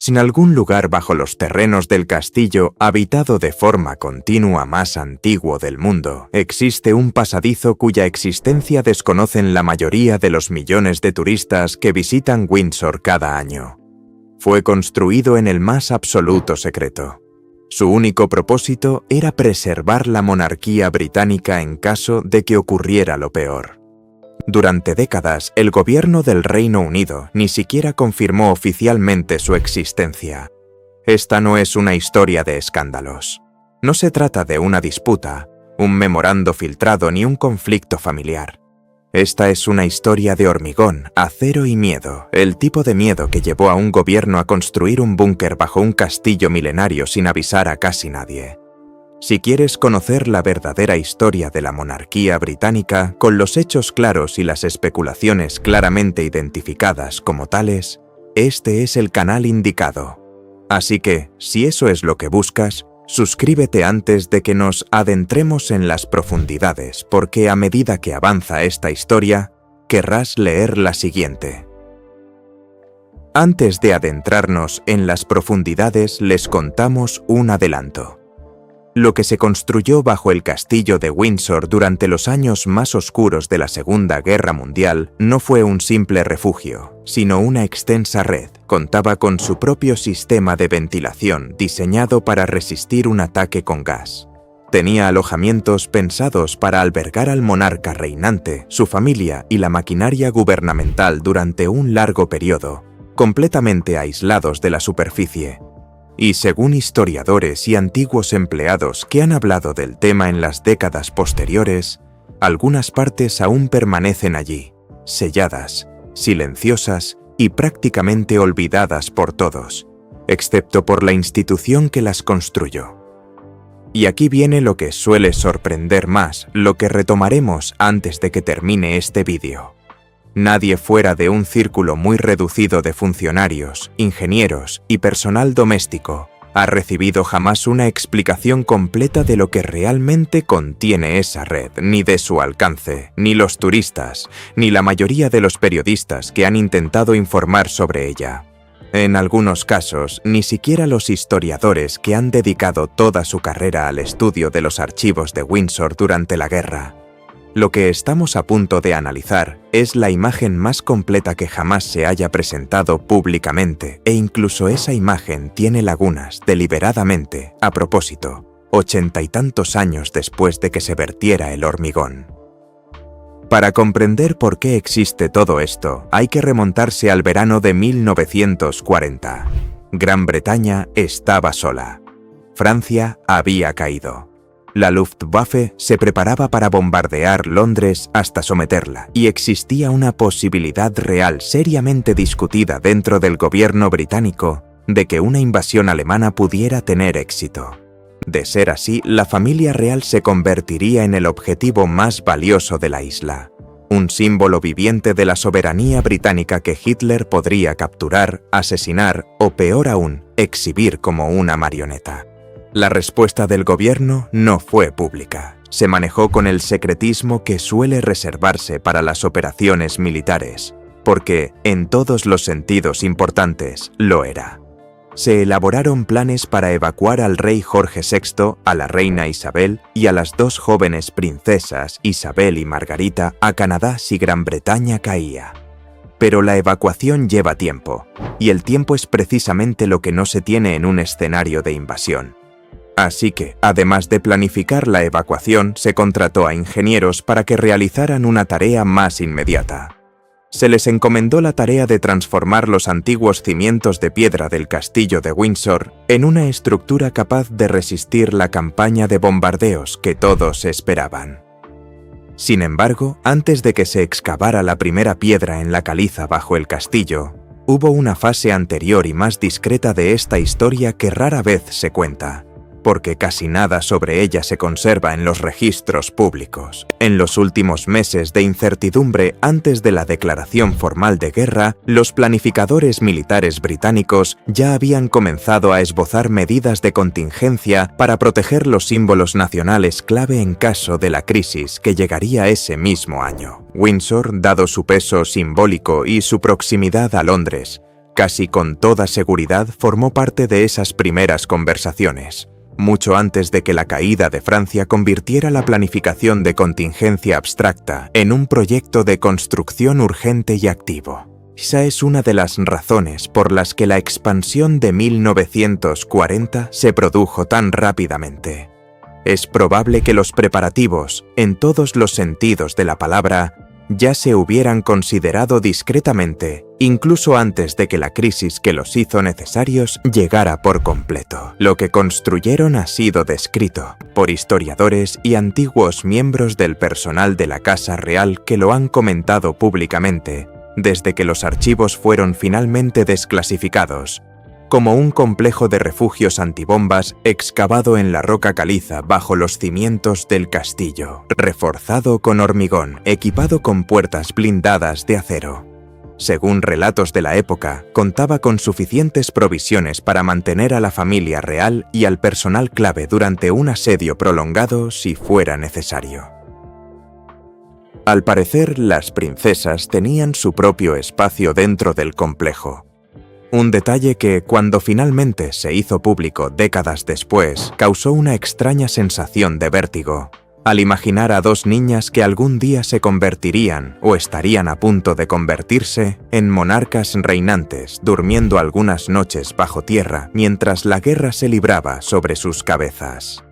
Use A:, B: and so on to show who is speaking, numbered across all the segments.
A: Sin algún lugar bajo los terrenos del castillo, habitado de forma continua más antiguo del mundo, existe un pasadizo cuya existencia desconocen la mayoría de los millones de turistas que visitan Windsor cada año. Fue construido en el más absoluto secreto. Su único propósito era preservar la monarquía británica en caso de que ocurriera lo peor. Durante décadas, el gobierno del Reino Unido ni siquiera confirmó oficialmente su existencia. Esta no es una historia de escándalos. No se trata de una disputa, un memorando filtrado ni un conflicto familiar. Esta es una historia de hormigón, acero y miedo, el tipo de miedo que llevó a un gobierno a construir un búnker bajo un castillo milenario sin avisar a casi nadie. Si quieres conocer la verdadera historia de la monarquía británica, con los hechos claros y las especulaciones claramente identificadas como tales, este es el canal indicado. Así que, si eso es lo que buscas, suscríbete antes de que nos adentremos en las profundidades, porque a medida que avanza esta historia, querrás leer la siguiente. Antes de adentrarnos en las profundidades, les contamos un adelanto. Lo que se construyó bajo el castillo de Windsor durante los años más oscuros de la Segunda Guerra Mundial no fue un simple refugio, sino una extensa red. Contaba con su propio sistema de ventilación diseñado para resistir un ataque con gas. Tenía alojamientos pensados para albergar al monarca reinante, su familia y la maquinaria gubernamental durante un largo periodo, completamente aislados de la superficie. Y según historiadores y antiguos empleados que han hablado del tema en las décadas posteriores, algunas partes aún permanecen allí, selladas, silenciosas y prácticamente olvidadas por todos, excepto por la institución que las construyó. Y aquí viene lo que suele sorprender más, lo que retomaremos antes de que termine este vídeo. Nadie fuera de un círculo muy reducido de funcionarios, ingenieros y personal doméstico ha recibido jamás una explicación completa de lo que realmente contiene esa red, ni de su alcance, ni los turistas, ni la mayoría de los periodistas que han intentado informar sobre ella. En algunos casos, ni siquiera los historiadores que han dedicado toda su carrera al estudio de los archivos de Windsor durante la guerra. Lo que estamos a punto de analizar es la imagen más completa que jamás se haya presentado públicamente, e incluso esa imagen tiene lagunas deliberadamente, a propósito, 80 y tantos años después de que se vertiera el hormigón. Para comprender por qué existe todo esto, hay que remontarse al verano de 1940. Gran Bretaña estaba sola. Francia había caído. La Luftwaffe se preparaba para bombardear Londres hasta someterla, y existía una posibilidad real seriamente discutida dentro del gobierno británico de que una invasión alemana pudiera tener éxito. De ser así, la familia real se convertiría en el objetivo más valioso de la isla, un símbolo viviente de la soberanía británica que Hitler podría capturar, asesinar o, peor aún, exhibir como una marioneta. La respuesta del gobierno no fue pública. Se manejó con el secretismo que suele reservarse para las operaciones militares, porque, en todos los sentidos importantes, lo era. Se elaboraron planes para evacuar al rey Jorge VI, a la reina Isabel y a las dos jóvenes princesas, Isabel y Margarita, a Canadá si Gran Bretaña caía. Pero la evacuación lleva tiempo, y el tiempo es precisamente lo que no se tiene en un escenario de invasión. Así que, además de planificar la evacuación, se contrató a ingenieros para que realizaran una tarea más inmediata. Se les encomendó la tarea de transformar los antiguos cimientos de piedra del castillo de Windsor en una estructura capaz de resistir la campaña de bombardeos que todos esperaban. Sin embargo, antes de que se excavara la primera piedra en la caliza bajo el castillo, hubo una fase anterior y más discreta de esta historia que rara vez se cuenta, porque casi nada sobre ella se conserva en los registros públicos. En los últimos meses de incertidumbre antes de la declaración formal de guerra, los planificadores militares británicos ya habían comenzado a esbozar medidas de contingencia para proteger los símbolos nacionales clave en caso de la crisis que llegaría ese mismo año. Windsor, dado su peso simbólico y su proximidad a Londres, Casi con toda seguridad formó parte de esas primeras conversaciones, mucho antes de que la caída de Francia convirtiera la planificación de contingencia abstracta en un proyecto de construcción urgente y activo. Esa es una de las razones por las que la expansión de 1940 se produjo tan rápidamente. Es probable que los preparativos, en todos los sentidos de la palabra, ya se hubieran considerado discretamente, incluso antes de que la crisis que los hizo necesarios llegara por completo. Lo que construyeron ha sido descrito por historiadores y antiguos miembros del personal de la Casa Real que lo han comentado públicamente, desde que los archivos fueron finalmente desclasificados, como un complejo de refugios antibombas excavado en la roca caliza bajo los cimientos del castillo, reforzado con hormigón, equipado con puertas blindadas de acero. Según relatos de la época, contaba con suficientes provisiones para mantener a la familia real y al personal clave durante un asedio prolongado si fuera necesario. Al parecer, las princesas tenían su propio espacio dentro del complejo. Un detalle que, cuando finalmente se hizo público décadas después, causó una extraña sensación de vértigo, al imaginar a dos niñas que algún día se convertirían o estarían a punto de convertirse en monarcas reinantes, durmiendo algunas noches bajo tierra mientras la guerra se libraba sobre sus cabezas.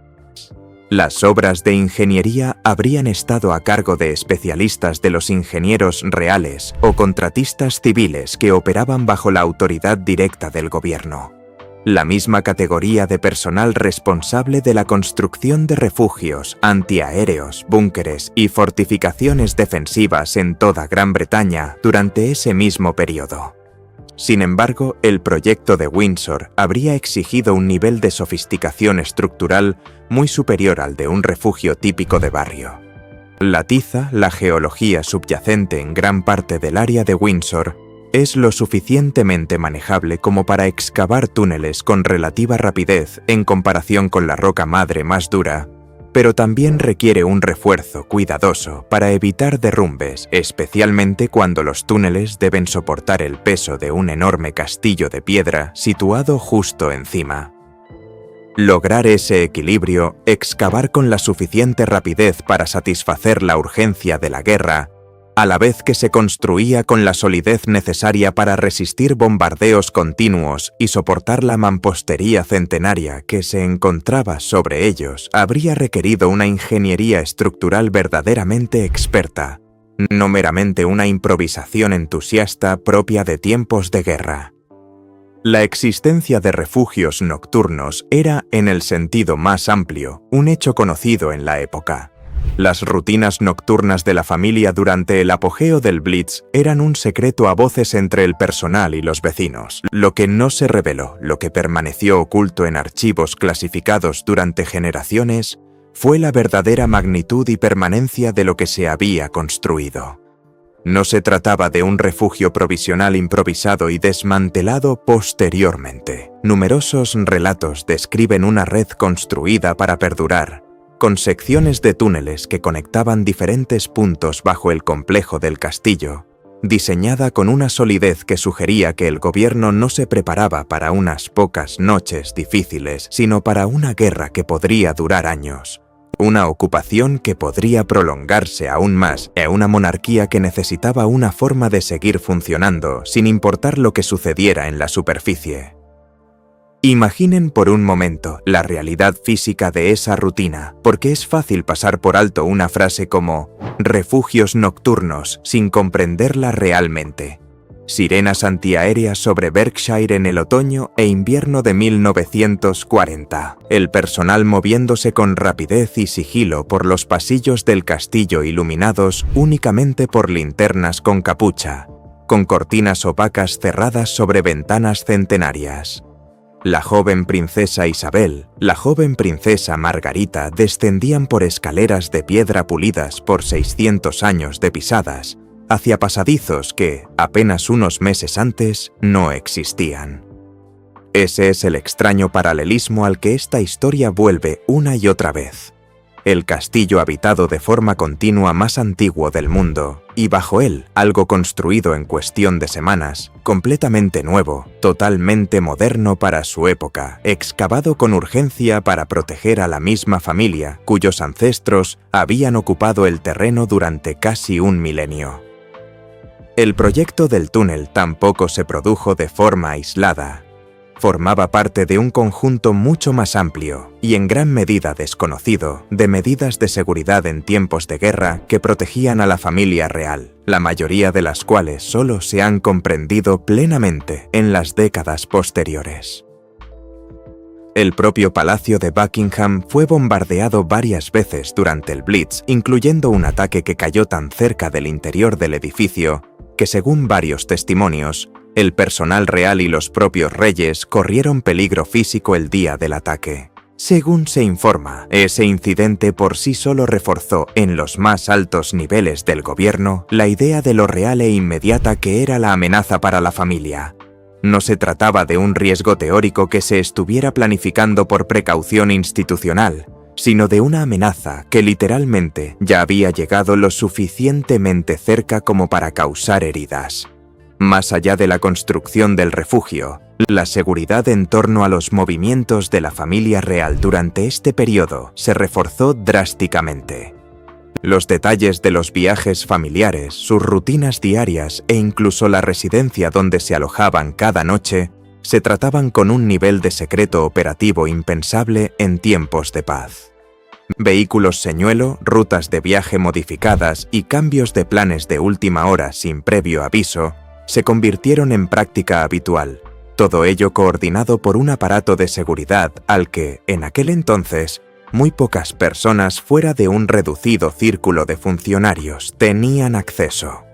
A: Las obras de ingeniería habrían estado a cargo de especialistas de los ingenieros reales o contratistas civiles que operaban bajo la autoridad directa del gobierno. La misma categoría de personal responsable de la construcción de refugios antiaéreos, búnkeres y fortificaciones defensivas en toda Gran Bretaña durante ese mismo periodo. Sin embargo, el proyecto de Windsor habría exigido un nivel de sofisticación estructural muy superior al de un refugio típico de barrio. La tiza, la geología subyacente en gran parte del área de Windsor, es lo suficientemente manejable como para excavar túneles con relativa rapidez en comparación con la roca madre más dura, pero también requiere un refuerzo cuidadoso para evitar derrumbes, especialmente cuando los túneles deben soportar el peso de un enorme castillo de piedra situado justo encima. Lograr ese equilibrio, excavar con la suficiente rapidez para satisfacer la urgencia de la guerra, a la vez que se construía con la solidez necesaria para resistir bombardeos continuos y soportar la mampostería centenaria que se encontraba sobre ellos, habría requerido una ingeniería estructural verdaderamente experta, no meramente una improvisación entusiasta propia de tiempos de guerra. La existencia de refugios nocturnos era, en el sentido más amplio, un hecho conocido en la época. Las rutinas nocturnas de la familia durante el apogeo del Blitz eran un secreto a voces entre el personal y los vecinos. Lo que no se reveló, lo que permaneció oculto en archivos clasificados durante generaciones, fue la verdadera magnitud y permanencia de lo que se había construido. No se trataba de un refugio provisional improvisado y desmantelado posteriormente. Numerosos relatos describen una red construida para perdurar, con secciones de túneles que conectaban diferentes puntos bajo el complejo del castillo, diseñada con una solidez que sugería que el gobierno no se preparaba para unas pocas noches difíciles, sino para una guerra que podría durar años. Una ocupación que podría prolongarse aún más, y una monarquía que necesitaba una forma de seguir funcionando sin importar lo que sucediera en la superficie. Imaginen por un momento la realidad física de esa rutina, porque es fácil pasar por alto una frase como «refugios nocturnos» sin comprenderla realmente. Sirenas antiaéreas sobre Berkshire en el otoño e invierno de 1940. El personal moviéndose con rapidez y sigilo por los pasillos del castillo iluminados únicamente por linternas con capucha, con cortinas opacas cerradas sobre ventanas centenarias. La joven princesa Isabel, la joven princesa Margarita descendían por escaleras de piedra pulidas por 600 años de pisadas, hacia pasadizos que, apenas unos meses antes, no existían. Ese es el extraño paralelismo al que esta historia vuelve una y otra vez. el castillo habitado de forma continua más antiguo del mundo, y bajo él algo construido en cuestión de semanas, completamente nuevo, totalmente moderno para su época, excavado con urgencia para proteger a la misma familia cuyos ancestros habían ocupado el terreno durante casi un milenio. El proyecto del túnel tampoco se produjo de forma aislada. Formaba parte de un conjunto mucho más amplio y en gran medida desconocido de medidas de seguridad en tiempos de guerra que protegían a la familia real, la mayoría de las cuales solo se han comprendido plenamente en las décadas posteriores. El propio Palacio de Buckingham fue bombardeado varias veces durante el Blitz, incluyendo un ataque que cayó tan cerca del interior del edificio que, según varios testimonios, el personal real y los propios reyes corrieron peligro físico el día del ataque. Según se informa, ese incidente por sí solo reforzó en los más altos niveles del gobierno la idea de lo real e inmediata que era la amenaza para la familia. No se trataba de un riesgo teórico que se estuviera planificando por precaución institucional, sino de una amenaza que literalmente ya había llegado lo suficientemente cerca como para causar heridas. Más allá de la construcción del refugio, la seguridad en torno a los movimientos de la familia real durante este periodo se reforzó drásticamente. Los detalles de los viajes familiares, sus rutinas diarias e incluso la residencia donde se alojaban cada noche se trataban con un nivel de secreto operativo impensable en tiempos de paz. Vehículos señuelo, rutas de viaje modificadas y cambios de planes de última hora sin previo aviso se convirtieron en práctica habitual, todo ello coordinado por un aparato de seguridad al que, en aquel entonces, muy pocas personas fuera de un reducido círculo de funcionarios tenían acceso.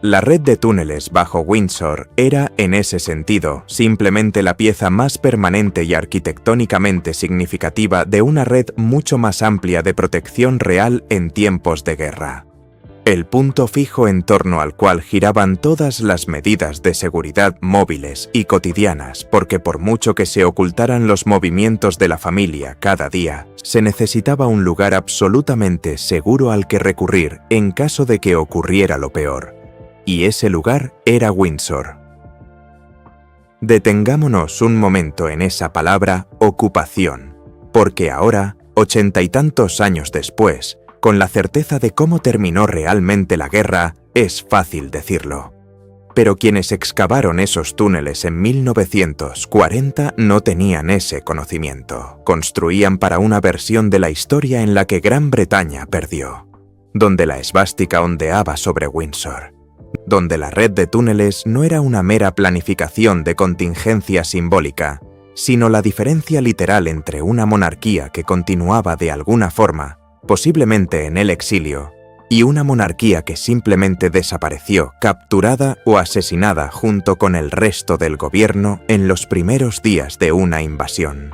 A: La red de túneles bajo Windsor era, en ese sentido, simplemente la pieza más permanente y arquitectónicamente significativa de una red mucho más amplia de protección real en tiempos de guerra. El punto fijo en torno al cual giraban todas las medidas de seguridad móviles y cotidianas, porque por mucho que se ocultaran los movimientos de la familia cada día, se necesitaba un lugar absolutamente seguro al que recurrir en caso de que ocurriera lo peor. Y ese lugar era Windsor. Detengámonos un momento en esa palabra ocupación, porque ahora, 80 y tantos años después, con la certeza de cómo terminó realmente la guerra, es fácil decirlo. Pero quienes excavaron esos túneles en 1940 no tenían ese conocimiento. Construían para una versión de la historia en la que Gran Bretaña perdió, donde la esvástica ondeaba sobre Windsor, donde la red de túneles no era una mera planificación de contingencia simbólica, sino la diferencia literal entre una monarquía que continuaba de alguna forma, posiblemente en el exilio, y una monarquía que simplemente desapareció, capturada o asesinada junto con el resto del gobierno en los primeros días de una invasión.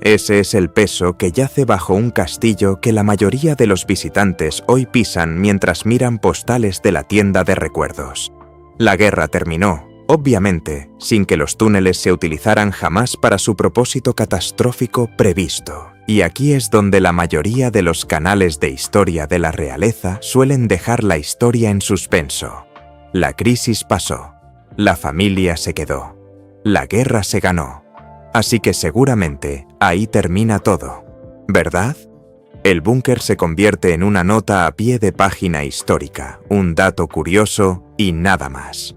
A: Ese es el peso que yace bajo un castillo que la mayoría de los visitantes hoy pisan mientras miran postales de la tienda de recuerdos. La guerra terminó, obviamente, sin que los túneles se utilizaran jamás para su propósito catastrófico previsto. Y aquí es donde la mayoría de los canales de historia de la realeza suelen dejar la historia en suspenso. La crisis pasó, la familia se quedó, la guerra se ganó. Así que seguramente ahí termina todo, ¿verdad? El búnker se convierte en una nota a pie de página histórica, un dato curioso y nada más.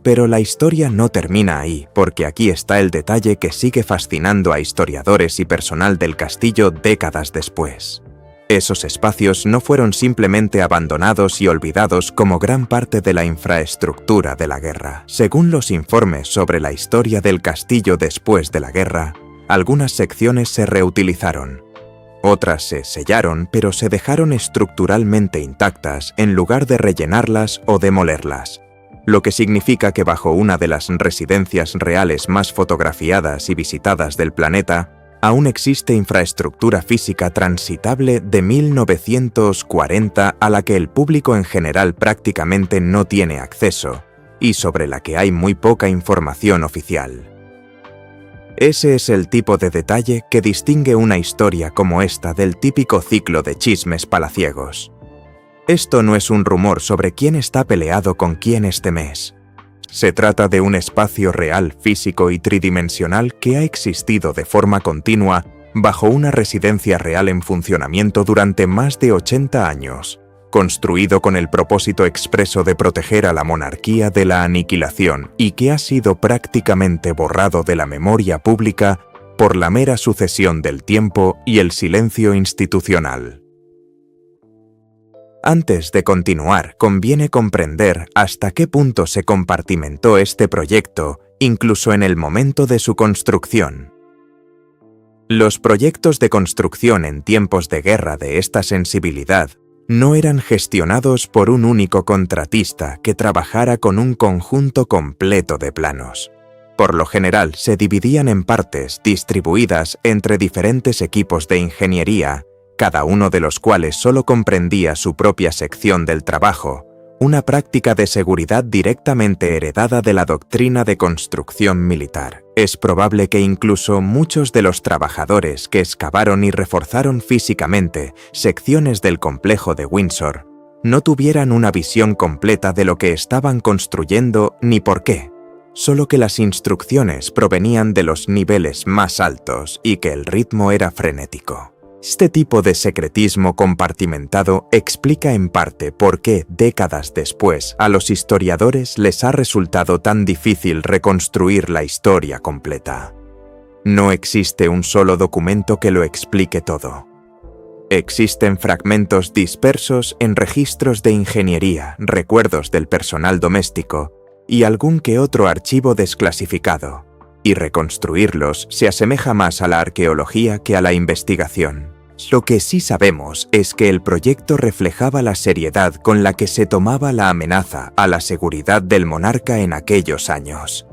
A: Pero la historia no termina ahí, porque aquí está el detalle que sigue fascinando a historiadores y personal del castillo décadas después. Esos espacios no fueron simplemente abandonados y olvidados como gran parte de la infraestructura de la guerra. Según los informes sobre la historia del castillo después de la guerra, algunas secciones se reutilizaron. Otras se sellaron, pero se dejaron estructuralmente intactas en lugar de rellenarlas o demolerlas, lo que significa que bajo una de las residencias reales más fotografiadas y visitadas del planeta, aún existe infraestructura física transitable de 1940 a la que el público en general prácticamente no tiene acceso, y sobre la que hay muy poca información oficial. Ese es el tipo de detalle que distingue una historia como esta del típico ciclo de chismes palaciegos. Esto no es un rumor sobre quién está peleado con quién este mes. Se trata de un espacio real, físico y tridimensional que ha existido de forma continua bajo una residencia real en funcionamiento durante más de 80 años, construido con el propósito expreso de proteger a la monarquía de la aniquilación y que ha sido prácticamente borrado de la memoria pública por la mera sucesión del tiempo y el silencio institucional. Antes de continuar, conviene comprender hasta qué punto se compartimentó este proyecto, incluso en el momento de su construcción. Los proyectos de construcción en tiempos de guerra de esta sensibilidad no eran gestionados por un único contratista que trabajara con un conjunto completo de planos. Por lo general, se dividían en partes distribuidas entre diferentes equipos de ingeniería, cada uno de los cuales solo comprendía su propia sección del trabajo, una práctica de seguridad directamente heredada de la doctrina de construcción militar. Es probable que incluso muchos de los trabajadores que excavaron y reforzaron físicamente secciones del complejo de Windsor no tuvieran una visión completa de lo que estaban construyendo ni por qué, solo que las instrucciones provenían de los niveles más altos y que el ritmo era frenético. Este tipo de secretismo compartimentado explica en parte por qué, décadas después, a los historiadores les ha resultado tan difícil reconstruir la historia completa. No existe un solo documento que lo explique todo. Existen fragmentos dispersos en registros de ingeniería, recuerdos del personal doméstico y algún que otro archivo desclasificado, y reconstruirlos se asemeja más a la arqueología que a la investigación. Lo que sí sabemos es que el proyecto reflejaba la seriedad con la que se tomaba la amenaza a la seguridad del monarca en aquellos años.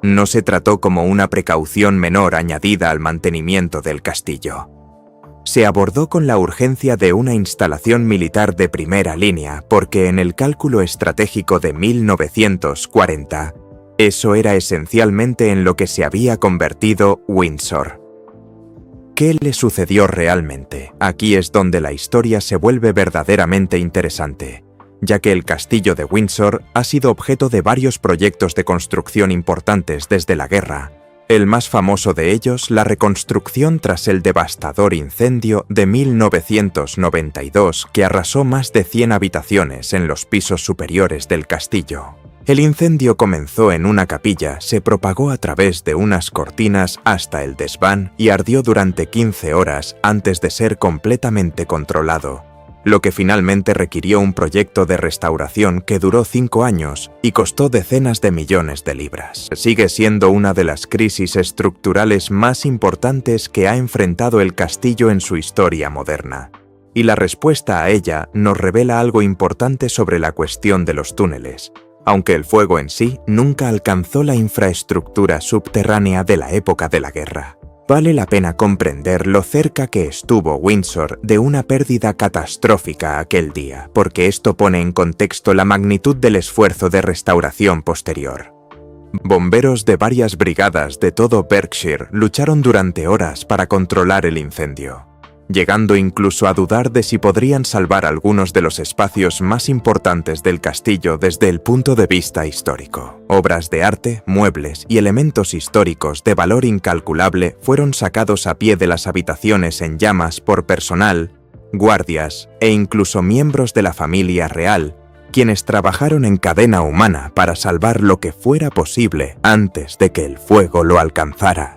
A: No se trató como una precaución menor añadida al mantenimiento del castillo. Se abordó con la urgencia de una instalación militar de primera línea porque en el cálculo estratégico de 1940, eso era esencialmente en lo que se había convertido Windsor. ¿Qué le sucedió realmente? Aquí es donde la historia se vuelve verdaderamente interesante, ya que el castillo de Windsor ha sido objeto de varios proyectos de construcción importantes desde la guerra. El más famoso de ellos, la reconstrucción tras el devastador incendio de 1992 que arrasó más de 100 habitaciones en los pisos superiores del castillo. El incendio comenzó en una capilla, se propagó a través de unas cortinas hasta el desván y ardió durante 15 horas antes de ser completamente controlado, lo que finalmente requirió un proyecto de restauración que duró 5 años y costó decenas de millones de libras. Sigue siendo una de las crisis estructurales más importantes que ha enfrentado el castillo en su historia moderna, y la respuesta a ella nos revela algo importante sobre la cuestión de los túneles. Aunque el fuego en sí nunca alcanzó la infraestructura subterránea de la época de la guerra. Vale la pena comprender lo cerca que estuvo Windsor de una pérdida catastrófica aquel día, porque esto pone en contexto la magnitud del esfuerzo de restauración posterior. Bomberos de varias brigadas de todo Berkshire lucharon durante horas para controlar el incendio, llegando incluso a dudar de si podrían salvar algunos de los espacios más importantes del castillo desde el punto de vista histórico. Obras de arte, muebles y elementos históricos de valor incalculable fueron sacados a pie de las habitaciones en llamas por personal, guardias e incluso miembros de la familia real, quienes trabajaron en cadena humana para salvar lo que fuera posible antes de que el fuego lo alcanzara.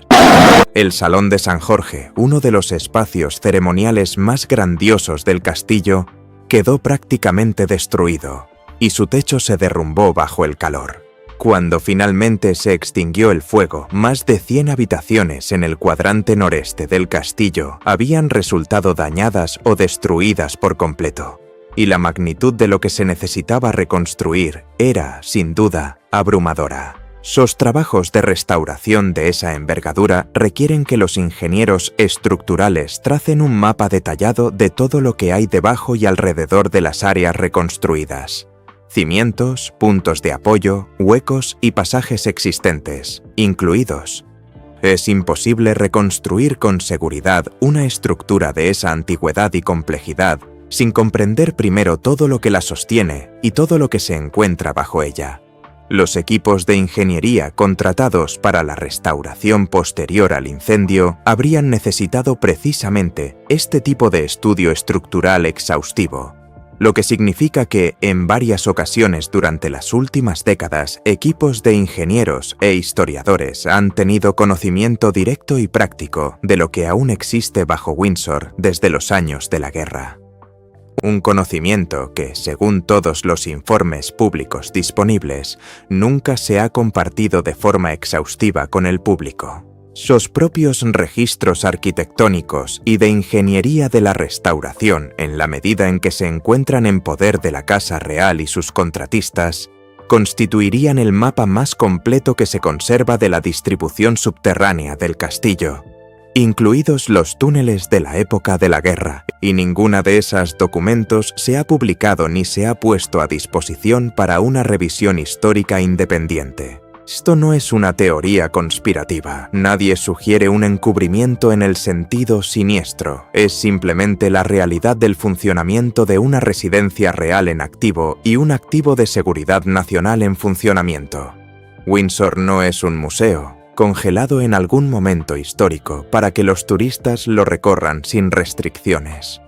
A: El Salón de San Jorge, uno de los espacios ceremoniales más grandiosos del castillo, quedó prácticamente destruido, y su techo se derrumbó bajo el calor. Cuando finalmente se extinguió el fuego, más de 100 habitaciones en el cuadrante noreste del castillo habían resultado dañadas o destruidas por completo, y la magnitud de lo que se necesitaba reconstruir era, sin duda, abrumadora. Los trabajos de restauración de esa envergadura requieren que los ingenieros estructurales tracen un mapa detallado de todo lo que hay debajo y alrededor de las áreas reconstruidas. Cimientos, puntos de apoyo, huecos y pasajes existentes, incluidos Es imposible reconstruir con seguridad una estructura de esa antigüedad y complejidad sin comprender primero todo lo que la sostiene y todo lo que se encuentra bajo ella. Los equipos de ingeniería contratados para la restauración posterior al incendio habrían necesitado precisamente este tipo de estudio estructural exhaustivo, lo que significa que, en varias ocasiones durante las últimas décadas, equipos de ingenieros e historiadores han tenido conocimiento directo y práctico de lo que aún existe bajo Windsor desde los años de la guerra. Un conocimiento que, según todos los informes públicos disponibles, nunca se ha compartido de forma exhaustiva con el público. Los propios registros arquitectónicos y de ingeniería de la restauración, en la medida en que se encuentran en poder de la Casa Real y sus contratistas, constituirían el mapa más completo que se conserva de la distribución subterránea del castillo, incluidos los túneles de la época de la guerra, y ninguna de esos documentos se ha publicado ni se ha puesto a disposición para una revisión histórica independiente. Esto no es una teoría conspirativa, nadie sugiere un encubrimiento en el sentido siniestro, es simplemente la realidad del funcionamiento de una residencia real en activo y un activo de seguridad nacional en funcionamiento. Windsor no es un museo, congelado en algún momento histórico para que los turistas lo recorran sin restricciones.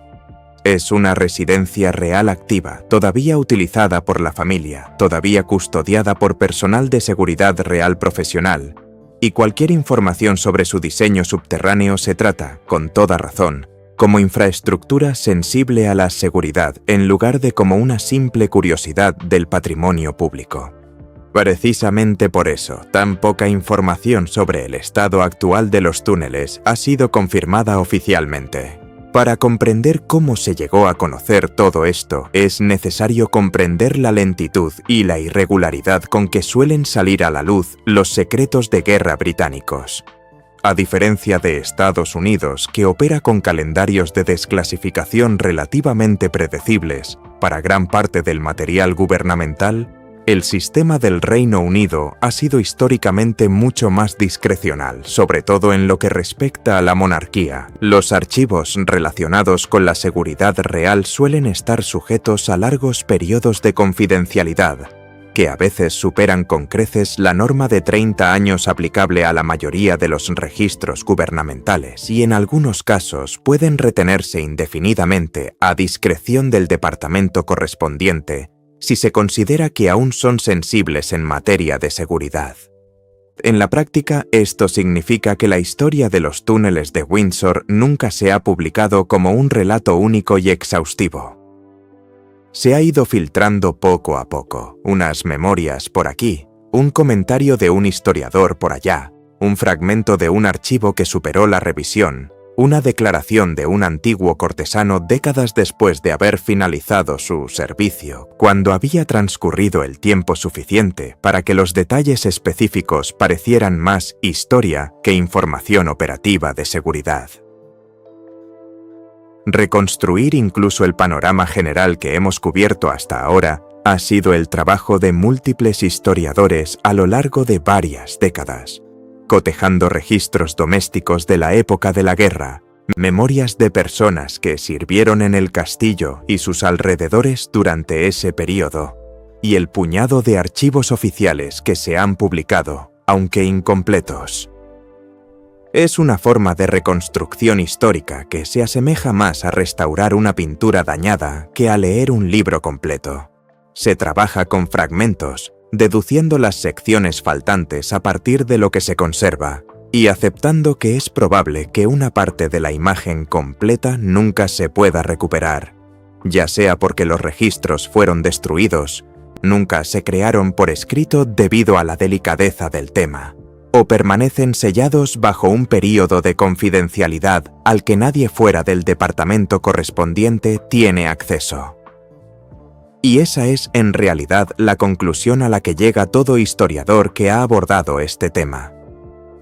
A: Es una residencia real activa, todavía utilizada por la familia, todavía custodiada por personal de seguridad real profesional, y cualquier información sobre su diseño subterráneo se trata, con toda razón, como infraestructura sensible a la seguridad en lugar de como una simple curiosidad del patrimonio público. Precisamente por eso, tan poca información sobre el estado actual de los túneles ha sido confirmada oficialmente. Para comprender cómo se llegó a conocer todo esto, es necesario comprender la lentitud y la irregularidad con que suelen salir a la luz los secretos de guerra británicos. A diferencia de Estados Unidos, que opera con calendarios de desclasificación relativamente predecibles para gran parte del material gubernamental, el sistema del Reino Unido ha sido históricamente mucho más discrecional, sobre todo en lo que respecta a la monarquía. Los archivos relacionados con la seguridad real suelen estar sujetos a largos periodos de confidencialidad, que a veces superan con creces la norma de 30 años aplicable a la mayoría de los registros gubernamentales y en algunos casos pueden retenerse indefinidamente a discreción del departamento correspondiente, si se considera que aún son sensibles en materia de seguridad. En la práctica, esto significa que la historia de los túneles de Windsor nunca se ha publicado como un relato único y exhaustivo. Se ha ido filtrando poco a poco, unas memorias por aquí, un comentario de un historiador por allá, un fragmento de un archivo que superó la revisión, una declaración de un antiguo cortesano décadas después de haber finalizado su servicio, cuando había transcurrido el tiempo suficiente para que los detalles específicos parecieran más historia que información operativa de seguridad. Reconstruir incluso el panorama general que hemos cubierto hasta ahora ha sido el trabajo de múltiples historiadores a lo largo de varias décadas, cotejando registros domésticos de la época de la guerra, memorias de personas que sirvieron en el castillo y sus alrededores durante ese periodo, y el puñado de archivos oficiales que se han publicado, aunque incompletos. Es una forma de reconstrucción histórica que se asemeja más a restaurar una pintura dañada que a leer un libro completo. Se trabaja con fragmentos, deduciendo las secciones faltantes a partir de lo que se conserva, y aceptando que es probable que una parte de la imagen completa nunca se pueda recuperar, ya sea porque los registros fueron destruidos, nunca se crearon por escrito debido a la delicadeza del tema, o permanecen sellados bajo un período de confidencialidad al que nadie fuera del departamento correspondiente tiene acceso. Y esa es, en realidad, la conclusión a la que llega todo historiador que ha abordado este tema.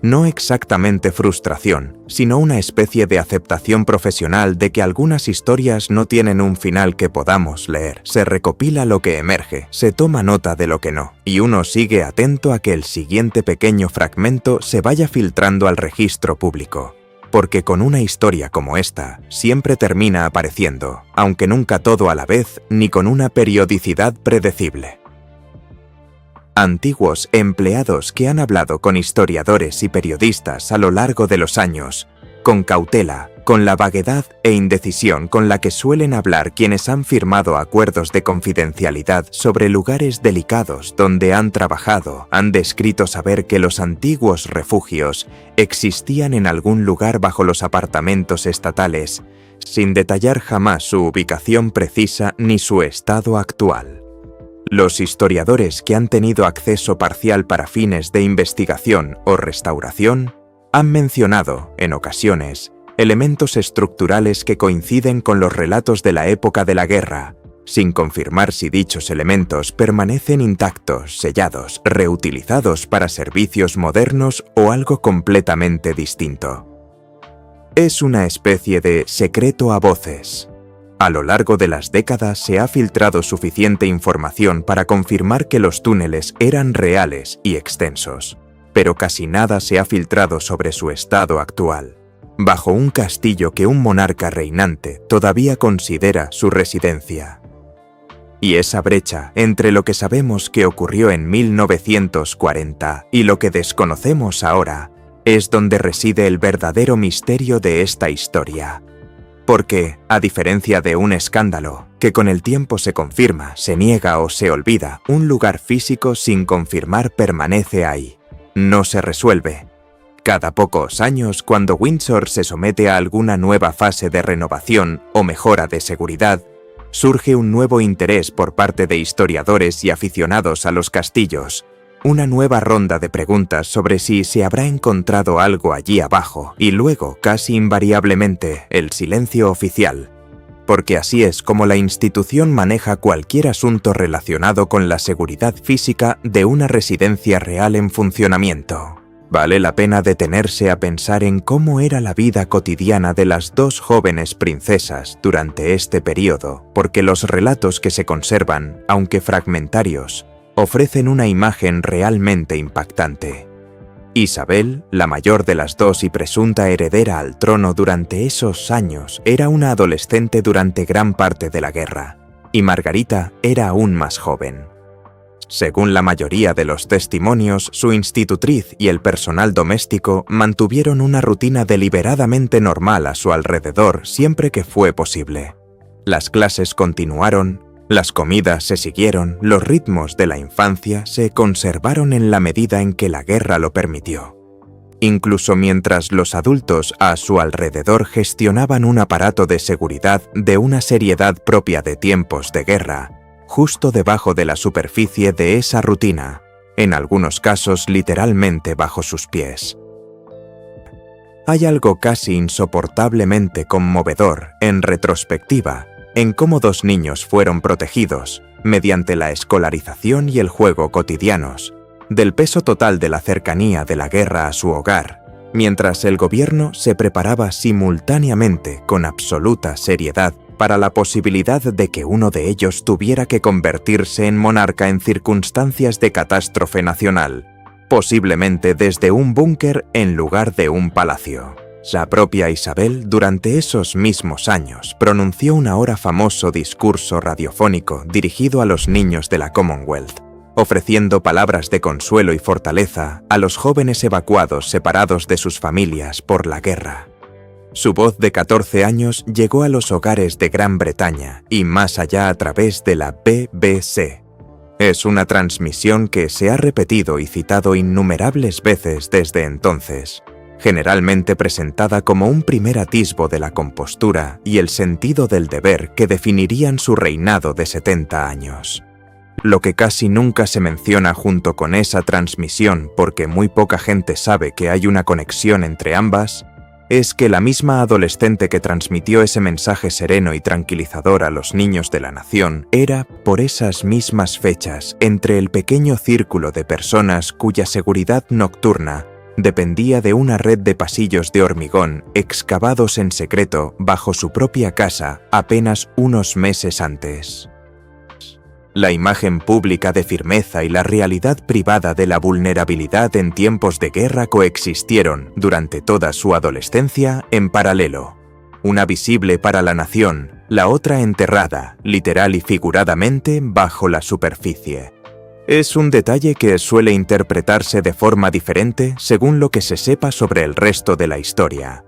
A: No exactamente frustración, sino una especie de aceptación profesional de que algunas historias no tienen un final que podamos leer. Se recopila lo que emerge, se toma nota de lo que no, y uno sigue atento a que el siguiente pequeño fragmento se vaya filtrando al registro público. Porque con una historia como esta, siempre termina apareciendo, aunque nunca todo a la vez, ni con una periodicidad predecible. Antiguos empleados que han hablado con historiadores y periodistas a lo largo de los años, con cautela, con la vaguedad e indecisión con la que suelen hablar quienes han firmado acuerdos de confidencialidad sobre lugares delicados donde han trabajado, han descrito saber que los antiguos refugios existían en algún lugar bajo los apartamentos estatales, sin detallar jamás su ubicación precisa ni su estado actual. Los historiadores que han tenido acceso parcial para fines de investigación o restauración han mencionado, en ocasiones, elementos estructurales que coinciden con los relatos de la época de la guerra, sin confirmar si dichos elementos permanecen intactos, sellados, reutilizados para servicios modernos o algo completamente distinto. Es una especie de secreto a voces. A lo largo de las décadas se ha filtrado suficiente información para confirmar que los túneles eran reales y extensos, pero casi nada se ha filtrado sobre su estado actual, bajo un castillo que un monarca reinante todavía considera su residencia. Y esa brecha entre lo que sabemos que ocurrió en 1940 y lo que desconocemos ahora es donde reside el verdadero misterio de esta historia. Porque, a diferencia de un escándalo, que con el tiempo se confirma, se niega o se olvida, un lugar físico sin confirmar permanece ahí. No se resuelve. Cada pocos años, cuando Windsor se somete a alguna nueva fase de renovación o mejora de seguridad, surge un nuevo interés por parte de historiadores y aficionados a los castillos, una nueva ronda de preguntas sobre si se habrá encontrado algo allí abajo y luego, casi invariablemente, el silencio oficial. Porque así es como la institución maneja cualquier asunto relacionado con la seguridad física de una residencia real en funcionamiento. Vale la pena detenerse a pensar en cómo era la vida cotidiana de las dos jóvenes princesas durante este periodo, porque los relatos que se conservan, aunque fragmentarios, ofrecen una imagen realmente impactante. Isabel, la mayor de las dos y presunta heredera al trono durante esos años, era una adolescente durante gran parte de la guerra, y Margarita era aún más joven. Según la mayoría de los testimonios, su institutriz y el personal doméstico mantuvieron una rutina deliberadamente normal a su alrededor siempre que fue posible. Las clases continuaron, las comidas se siguieron, los ritmos de la infancia se conservaron en la medida en que la guerra lo permitió. Incluso mientras los adultos a su alrededor gestionaban un aparato de seguridad de una seriedad propia de tiempos de guerra, justo debajo de la superficie de esa rutina, en algunos casos literalmente bajo sus pies. Hay algo casi insoportablemente conmovedor, en retrospectiva, en cómo dos niños fueron protegidos, mediante la escolarización y el juego cotidianos, del peso total de la cercanía de la guerra a su hogar, mientras el gobierno se preparaba simultáneamente con absoluta seriedad para la posibilidad de que uno de ellos tuviera que convertirse en monarca en circunstancias de catástrofe nacional, posiblemente desde un búnker en lugar de un palacio. La propia Isabel, durante esos mismos años, pronunció un ahora famoso discurso radiofónico dirigido a los niños de la Commonwealth, ofreciendo palabras de consuelo y fortaleza a los jóvenes evacuados separados de sus familias por la guerra. Su voz de 14 años llegó a los hogares de Gran Bretaña y más allá a través de la BBC. Es una transmisión que se ha repetido y citado innumerables veces desde entonces, generalmente presentada como un primer atisbo de la compostura y el sentido del deber que definirían su reinado de 70 años. Lo que casi nunca se menciona junto con esa transmisión, porque muy poca gente sabe que hay una conexión entre ambas, es que la misma adolescente que transmitió ese mensaje sereno y tranquilizador a los niños de la nación era, por esas mismas fechas, entre el pequeño círculo de personas cuya seguridad nocturna dependía de una red de pasillos de hormigón excavados en secreto bajo su propia casa apenas unos meses antes. La imagen pública de firmeza y la realidad privada de la vulnerabilidad en tiempos de guerra coexistieron durante toda su adolescencia en paralelo. Una visible para la nación, la otra enterrada, literal y figuradamente, bajo la superficie. Es un detalle que suele interpretarse de forma diferente según lo que se sepa sobre el resto de la historia.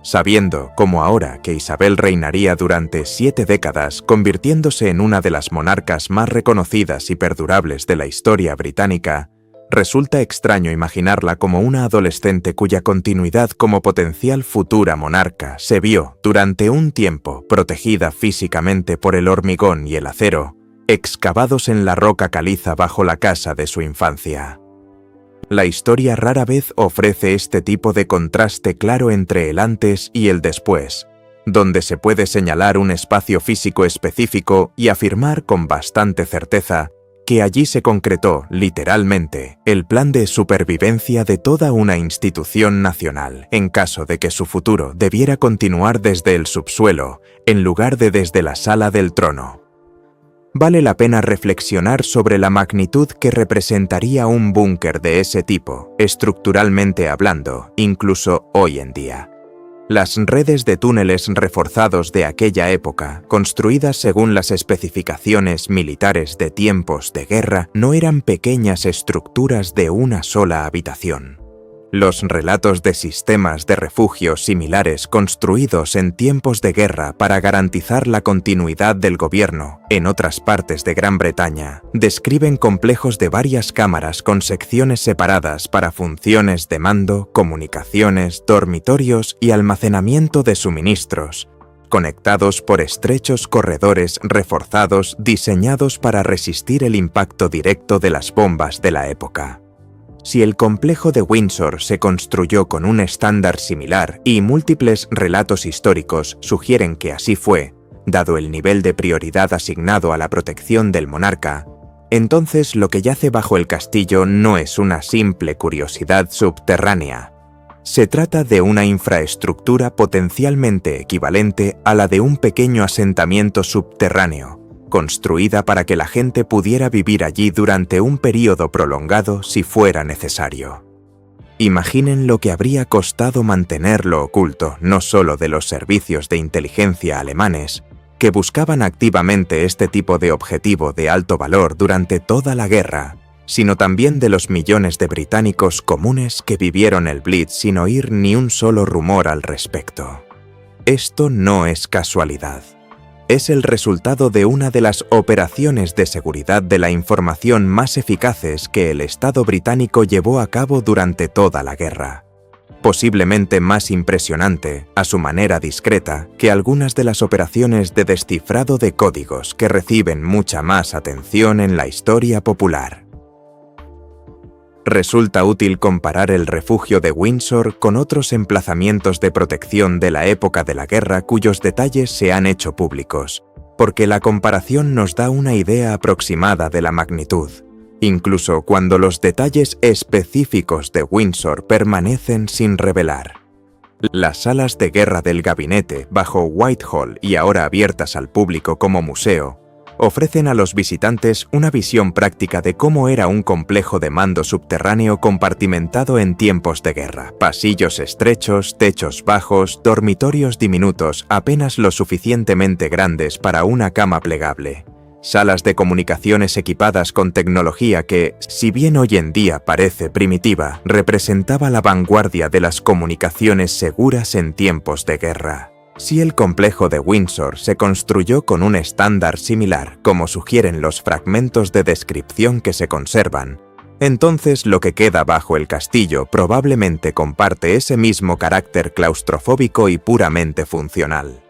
A: Sabiendo, como ahora, que Isabel reinaría durante 7 décadas, convirtiéndose en una de las monarcas más reconocidas y perdurables de la historia británica, resulta extraño imaginarla como una adolescente cuya continuidad como potencial futura monarca se vio, durante un tiempo, protegida físicamente por el hormigón y el acero, excavados en la roca caliza bajo la casa de su infancia. La historia rara vez ofrece este tipo de contraste claro entre el antes y el después, donde se puede señalar un espacio físico específico y afirmar con bastante certeza que allí se concretó, literalmente, el plan de supervivencia de toda una institución nacional, en caso de que su futuro debiera continuar desde el subsuelo, en lugar de desde la sala del trono. Vale la pena reflexionar sobre la magnitud que representaría un búnker de ese tipo, estructuralmente hablando, incluso hoy en día. Las redes de túneles reforzados de aquella época, construidas según las especificaciones militares de tiempos de guerra, no eran pequeñas estructuras de una sola habitación. Los relatos de sistemas de refugio similares construidos en tiempos de guerra para garantizar la continuidad del gobierno en otras partes de Gran Bretaña describen complejos de varias cámaras con secciones separadas para funciones de mando, comunicaciones, dormitorios y almacenamiento de suministros, conectados por estrechos corredores reforzados diseñados para resistir el impacto directo de las bombas de la época. Si el complejo de Windsor se construyó con un estándar similar y múltiples relatos históricos sugieren que así fue, dado el nivel de prioridad asignado a la protección del monarca, entonces lo que yace bajo el castillo no es una simple curiosidad subterránea. Se trata de una infraestructura potencialmente equivalente a la de un pequeño asentamiento subterráneo, construida para que la gente pudiera vivir allí durante un período prolongado si fuera necesario. Imaginen lo que habría costado mantenerlo oculto no solo de los servicios de inteligencia alemanes, que buscaban activamente este tipo de objetivo de alto valor durante toda la guerra, sino también de los millones de británicos comunes que vivieron el Blitz sin oír ni un solo rumor al respecto. Esto no es casualidad. Es el resultado de una de las operaciones de seguridad de la información más eficaces que el Estado británico llevó a cabo durante toda la guerra. Posiblemente más impresionante, a su manera discreta, que algunas de las operaciones de descifrado de códigos que reciben mucha más atención en la historia popular. Resulta útil comparar el refugio de Windsor con otros emplazamientos de protección de la época de la guerra cuyos detalles se han hecho públicos, porque la comparación nos da una idea aproximada de la magnitud, incluso cuando los detalles específicos de Windsor permanecen sin revelar. Las salas de guerra del gabinete bajo Whitehall y ahora abiertas al público como museo, ofrecen a los visitantes una visión práctica de cómo era un complejo de mando subterráneo compartimentado en tiempos de guerra. Pasillos estrechos, techos bajos, dormitorios diminutos apenas lo suficientemente grandes para una cama plegable. Salas de comunicaciones equipadas con tecnología que, si bien hoy en día parece primitiva, representaba la vanguardia de las comunicaciones seguras en tiempos de guerra. Si el complejo de Windsor se construyó con un estándar similar, como sugieren los fragmentos de descripción que se conservan, entonces lo que queda bajo el castillo probablemente comparte ese mismo carácter claustrofóbico y puramente funcional.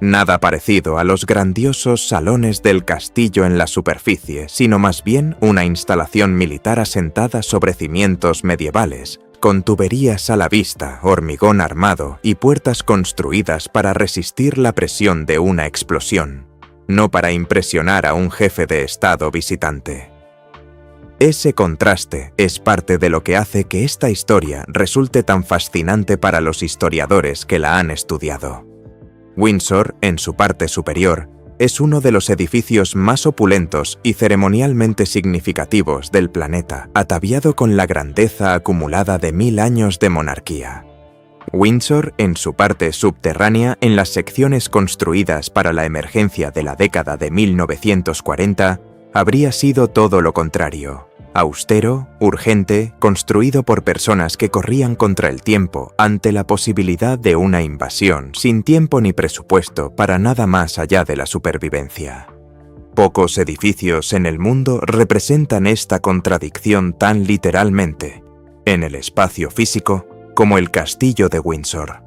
A: Nada parecido a los grandiosos salones del castillo en la superficie, sino más bien una instalación militar asentada sobre cimientos medievales, con tuberías a la vista, hormigón armado y puertas construidas para resistir la presión de una explosión, no para impresionar a un jefe de estado visitante. Ese contraste es parte de lo que hace que esta historia resulte tan fascinante para los historiadores que la han estudiado. Windsor, en su parte superior, es uno de los edificios más opulentos y ceremonialmente significativos del planeta, ataviado con la grandeza acumulada de 1000 años de monarquía. Windsor, en su parte subterránea, en las secciones construidas para la emergencia de la década de 1940, habría sido todo lo contrario. Austero, urgente, construido por personas que corrían contra el tiempo ante la posibilidad de una invasión, sin tiempo ni presupuesto para nada más allá de la supervivencia. Pocos edificios en el mundo representan esta contradicción tan literalmente, en el espacio físico, como el castillo de Windsor.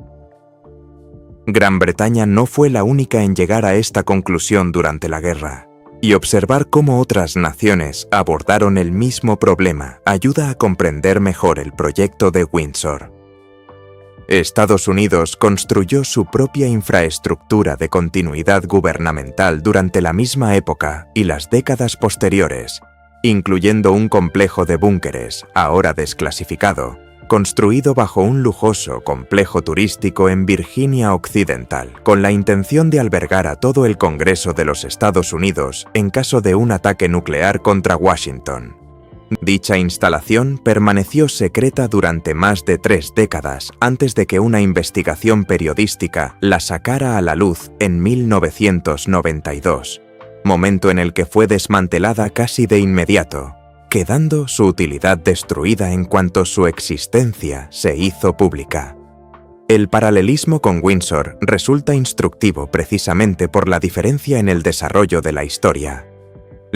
A: Gran Bretaña no fue la única en llegar a esta conclusión durante la guerra, y observar cómo otras naciones abordaron el mismo problema ayuda a comprender mejor el proyecto de Windsor. Estados Unidos construyó su propia infraestructura de continuidad gubernamental durante la misma época y las décadas posteriores, incluyendo un complejo de búnkeres, ahora desclasificado, construido bajo un lujoso complejo turístico en Virginia Occidental, con la intención de albergar a todo el Congreso de los Estados Unidos en caso de un ataque nuclear contra Washington. Dicha instalación permaneció secreta durante más de 3 décadas antes de que una investigación periodística la sacara a la luz en 1992, momento en el que fue desmantelada casi de inmediato, quedando su utilidad destruida en cuanto su existencia se hizo pública. El paralelismo con Windsor resulta instructivo precisamente por la diferencia en el desarrollo de la historia.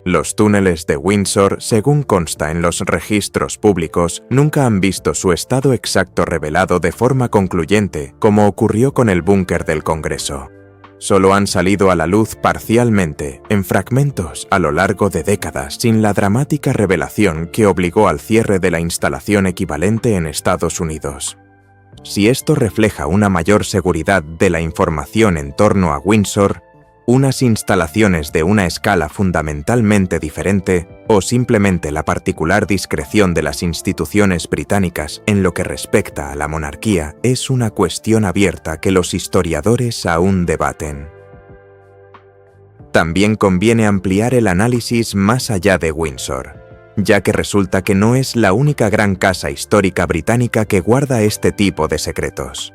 A: Los túneles de Windsor, según consta en los registros públicos, nunca han visto su estado exacto revelado de forma concluyente, como ocurrió con el búnker del Congreso. Solo han salido a la luz parcialmente, en fragmentos a lo largo de décadas, sin la dramática revelación que obligó al cierre de la instalación equivalente en Estados Unidos. Si esto refleja una mayor seguridad de la información en torno a Windsor, unas instalaciones de una escala fundamentalmente diferente, o simplemente la particular discreción de las instituciones británicas en lo que respecta a la monarquía, es una cuestión abierta que los historiadores aún debaten. También conviene ampliar el análisis más allá de Windsor, ya que resulta que no es la única gran casa histórica británica que guarda este tipo de secretos.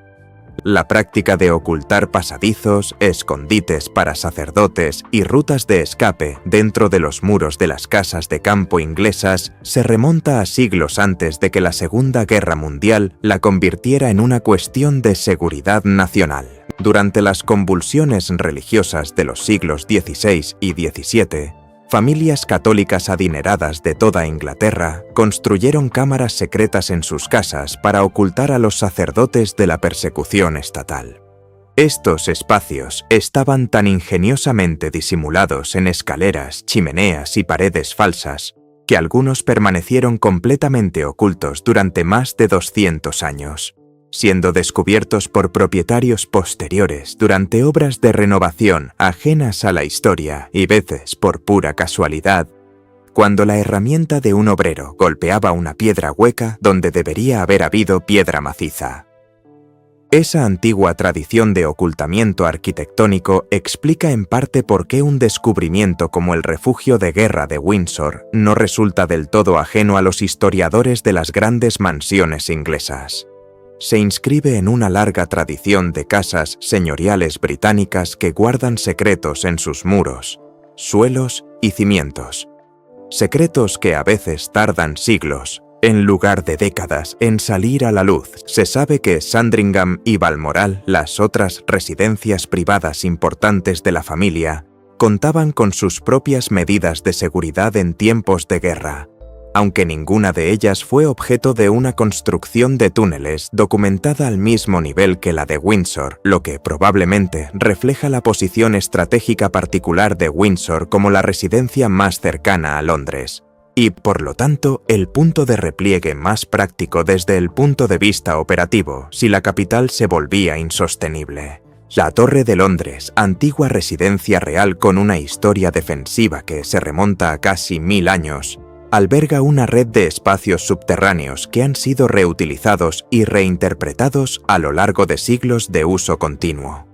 A: La práctica de ocultar pasadizos, escondites para sacerdotes y rutas de escape dentro de los muros de las casas de campo inglesas se remonta a siglos antes de que la Segunda Guerra Mundial la convirtiera en una cuestión de seguridad nacional. Durante las convulsiones religiosas de los siglos XVI y XVII, familias católicas adineradas de toda Inglaterra construyeron cámaras secretas en sus casas para ocultar a los sacerdotes de la persecución estatal. Estos espacios estaban tan ingeniosamente disimulados en escaleras, chimeneas y paredes falsas, que algunos permanecieron completamente ocultos durante más de 200 años. Siendo descubiertos por propietarios posteriores durante obras de renovación ajenas a la historia y veces por pura casualidad, cuando la herramienta de un obrero golpeaba una piedra hueca donde debería haber habido piedra maciza. Esa antigua tradición de ocultamiento arquitectónico explica en parte por qué un descubrimiento como el refugio de guerra de Windsor no resulta del todo ajeno a los historiadores de las grandes mansiones inglesas. Se inscribe en una larga tradición de casas señoriales británicas que guardan secretos en sus muros, suelos y cimientos. Secretos que a veces tardan siglos, en lugar de décadas, en salir a la luz. Se sabe que Sandringham y Balmoral, las otras residencias privadas importantes de la familia, contaban con sus propias medidas de seguridad en tiempos de guerra, aunque ninguna de ellas fue objeto de una construcción de túneles documentada al mismo nivel que la de Windsor, lo que probablemente refleja la posición estratégica particular de Windsor como la residencia más cercana a Londres, y, por lo tanto, el punto de repliegue más práctico desde el punto de vista operativo si la capital se volvía insostenible. La Torre de Londres, antigua residencia real con una historia defensiva que se remonta a casi 1000 años, alberga una red de espacios subterráneos que han sido reutilizados y reinterpretados a lo largo de siglos de uso continuo.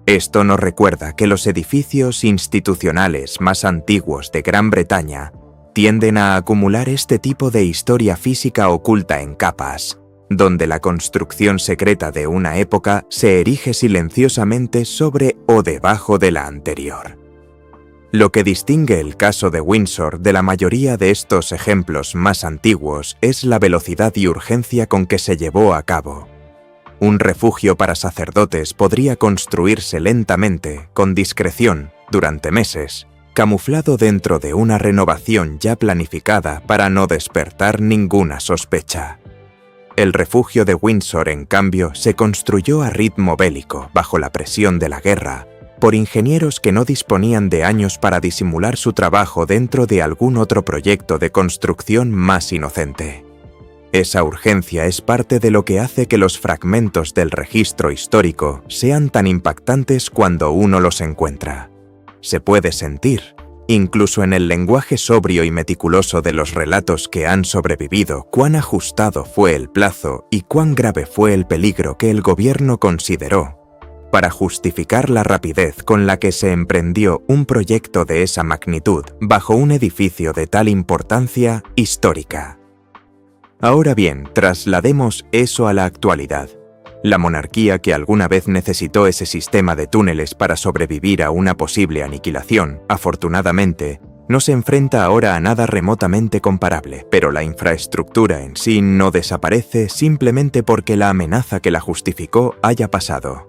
A: Esto nos recuerda que los edificios institucionales más antiguos de Gran Bretaña tienden a acumular este tipo de historia física oculta en capas, donde la construcción secreta de una época se erige silenciosamente sobre o debajo de la anterior. Lo que distingue el caso de Windsor de la mayoría de estos ejemplos más antiguos es la velocidad y urgencia con que se llevó a cabo. Un refugio para sacerdotes podría construirse lentamente, con discreción, durante meses, camuflado dentro de una renovación ya planificada para no despertar ninguna sospecha. El refugio de Windsor, en cambio, se construyó a ritmo bélico, bajo la presión de la guerra, por ingenieros que no disponían de años para disimular su trabajo dentro de algún otro proyecto de construcción más inocente. Esa urgencia es parte de lo que hace que los fragmentos del registro histórico sean tan impactantes cuando uno los encuentra. Se puede sentir, incluso en el lenguaje sobrio y meticuloso de los relatos que han sobrevivido, cuán ajustado fue el plazo y cuán grave fue el peligro que el gobierno consideró para justificar la rapidez con la que se emprendió un proyecto de esa magnitud bajo un edificio de tal importancia histórica. Ahora bien, traslademos eso a la actualidad. La monarquía que alguna vez necesitó ese sistema de túneles para sobrevivir a una posible aniquilación, afortunadamente, no se enfrenta ahora a nada remotamente comparable, pero la infraestructura en sí no desaparece simplemente porque la amenaza que la justificó haya pasado.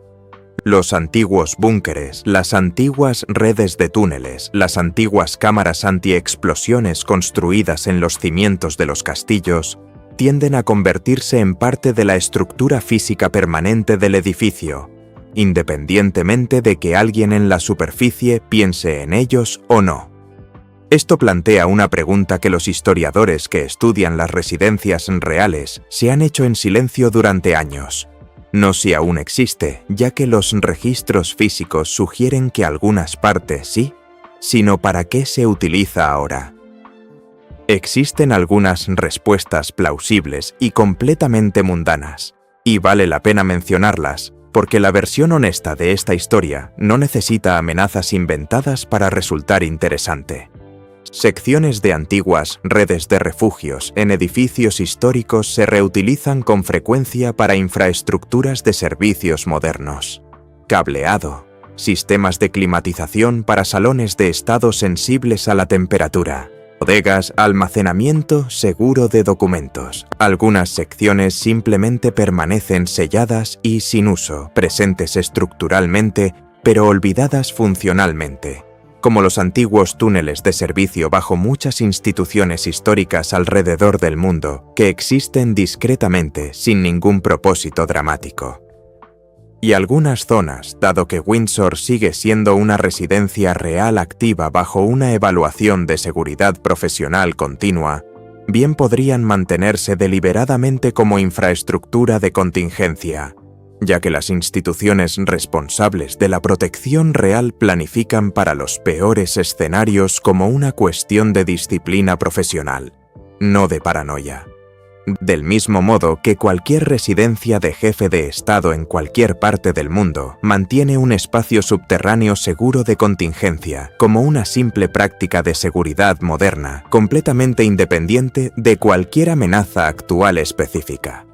A: Los antiguos búnkeres, las antiguas redes de túneles, las antiguas cámaras antiexplosiones construidas en los cimientos de los castillos, tienden a convertirse en parte de la estructura física permanente del edificio, independientemente de que alguien en la superficie piense en ellos o no. Esto plantea una pregunta que los historiadores que estudian las residencias reales se han hecho en silencio durante años. No si aún existe, ya que los registros físicos sugieren que algunas partes sí, sino para qué se utiliza ahora. Existen algunas respuestas plausibles y completamente mundanas, y vale la pena mencionarlas, porque la versión honesta de esta historia no necesita amenazas inventadas para resultar interesante. Secciones de antiguas redes de refugios en edificios históricos se reutilizan con frecuencia para infraestructuras de servicios modernos. Cableado, sistemas de climatización para salones de estado sensibles a la temperatura, bodegas, almacenamiento seguro de documentos. Algunas secciones simplemente permanecen selladas y sin uso, presentes estructuralmente, pero olvidadas funcionalmente, como los antiguos túneles de servicio bajo muchas instituciones históricas alrededor del mundo, que existen discretamente sin ningún propósito dramático. Y algunas zonas, dado que Windsor sigue siendo una residencia real activa bajo una evaluación de seguridad profesional continua, bien podrían mantenerse deliberadamente como infraestructura de contingencia, ya que las instituciones responsables de la protección real planifican para los peores escenarios como una cuestión de disciplina profesional, no de paranoia. Del mismo modo que cualquier residencia de jefe de Estado en cualquier parte del mundo mantiene un espacio subterráneo seguro de contingencia como una simple práctica de seguridad moderna, completamente independiente de cualquier amenaza actual específica.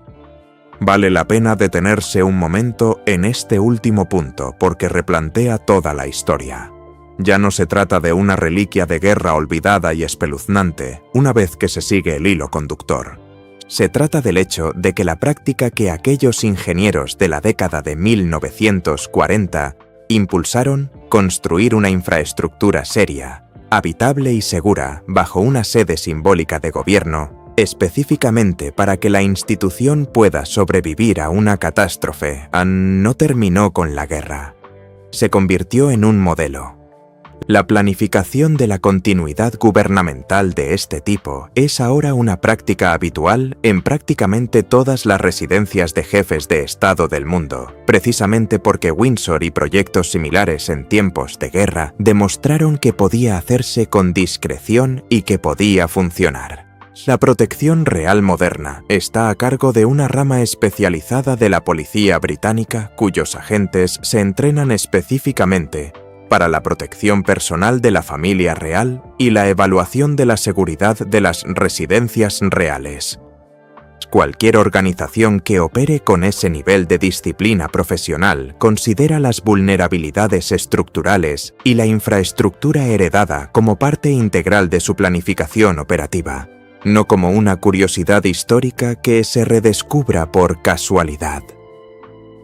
A: Vale la pena detenerse un momento en este último punto porque replantea toda la historia. Ya no se trata de una reliquia de guerra olvidada y espeluznante una vez que se sigue el hilo conductor. Se trata del hecho de que la práctica que aquellos ingenieros de la década de 1940 impulsaron, construir una infraestructura seria, habitable y segura bajo una sede simbólica de gobierno, específicamente para que la institución pueda sobrevivir a una catástrofe, no terminó con la guerra. Se convirtió en un modelo. La planificación de la continuidad gubernamental de este tipo es ahora una práctica habitual en prácticamente todas las residencias de jefes de Estado del mundo, precisamente porque Windsor y proyectos similares en tiempos de guerra demostraron que podía hacerse con discreción y que podía funcionar. La protección real moderna está a cargo de una rama especializada de la policía británica cuyos agentes se entrenan específicamente para la protección personal de la familia real y la evaluación de la seguridad de las residencias reales. Cualquier organización que opere con ese nivel de disciplina profesional considera las vulnerabilidades estructurales y la infraestructura heredada como parte integral de su planificación operativa, no como una curiosidad histórica que se redescubra por casualidad.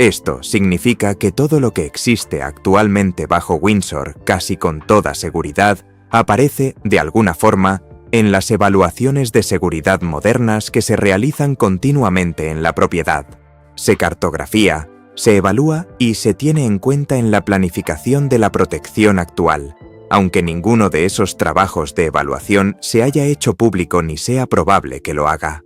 A: Esto significa que todo lo que existe actualmente bajo Windsor, casi con toda seguridad, aparece, de alguna forma, en las evaluaciones de seguridad modernas que se realizan continuamente en la propiedad. Se cartografía, se evalúa y se tiene en cuenta en la planificación de la protección actual, aunque ninguno de esos trabajos de evaluación se haya hecho público ni sea probable que lo haga.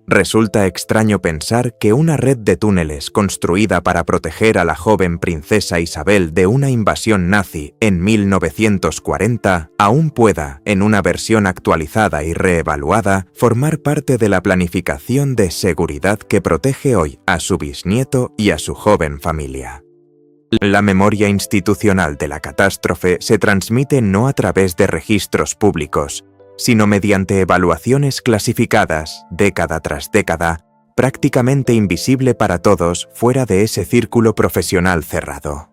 A: Resulta extraño pensar que una red de túneles construida para proteger a la joven princesa Isabel de una invasión nazi en 1940 aún pueda, en una versión actualizada y reevaluada, formar parte de la planificación de seguridad que protege hoy a su bisnieto y a su joven familia. La memoria institucional de la catástrofe se transmite no a través de registros públicos, sino mediante evaluaciones clasificadas, década tras década, prácticamente invisible para todos fuera de ese círculo profesional cerrado.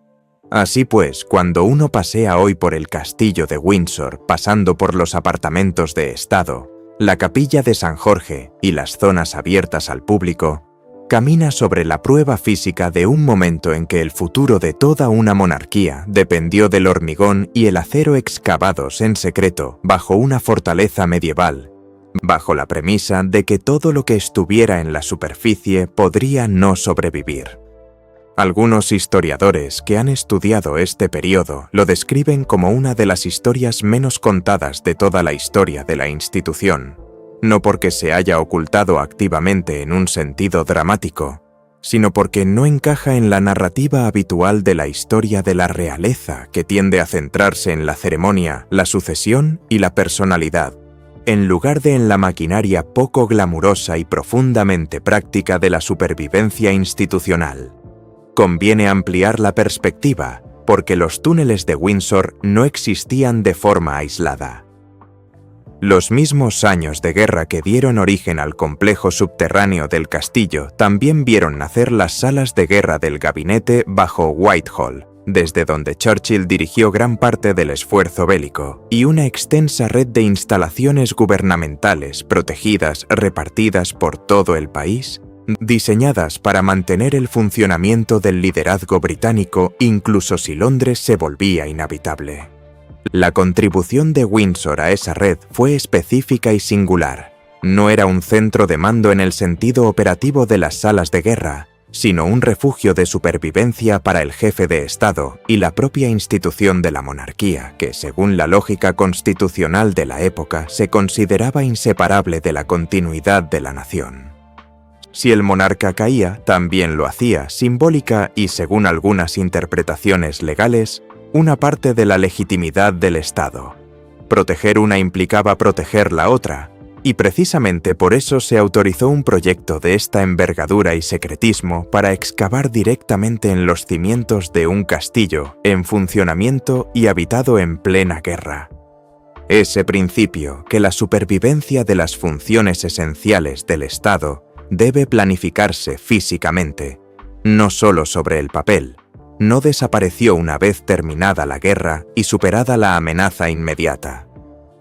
A: Así pues, cuando uno pasea hoy por el castillo de Windsor, pasando por los apartamentos de Estado, la capilla de San Jorge y las zonas abiertas al público, camina sobre la prueba física de un momento en que el futuro de toda una monarquía dependió del hormigón y el acero excavados en secreto bajo una fortaleza medieval, bajo la premisa de que todo lo que estuviera en la superficie podría no sobrevivir. Algunos historiadores que han estudiado este periodo lo describen como una de las historias menos contadas de toda la historia de la institución, no porque se haya ocultado activamente en un sentido dramático, sino porque no encaja en la narrativa habitual de la historia de la realeza que tiende a centrarse en la ceremonia, la sucesión y la personalidad, en lugar de en la maquinaria poco glamurosa y profundamente práctica de la supervivencia institucional. Conviene ampliar la perspectiva, porque los túneles de Windsor no existían de forma aislada. Los mismos años de guerra que dieron origen al complejo subterráneo del castillo también vieron nacer las salas de guerra del gabinete bajo Whitehall, desde donde Churchill dirigió gran parte del esfuerzo bélico, y una extensa red de instalaciones gubernamentales protegidas repartidas por todo el país, diseñadas para mantener el funcionamiento del liderazgo británico incluso si Londres se volvía inhabitable. La contribución de Windsor a esa red fue específica y singular. No era un centro de mando en el sentido operativo de las salas de guerra, sino un refugio de supervivencia para el jefe de Estado y la propia institución de la monarquía, que según la lógica constitucional de la época se consideraba inseparable de la continuidad de la nación. Si el monarca caía, también lo hacía simbólica y, según algunas interpretaciones legales, una parte de la legitimidad del Estado. Proteger una implicaba proteger la otra, y precisamente por eso se autorizó un proyecto de esta envergadura y secretismo para excavar directamente en los cimientos de un castillo en funcionamiento y habitado en plena guerra. Ese principio, que la supervivencia de las funciones esenciales del Estado debe planificarse físicamente, no solo sobre el papel, no desapareció una vez terminada la guerra y superada la amenaza inmediata.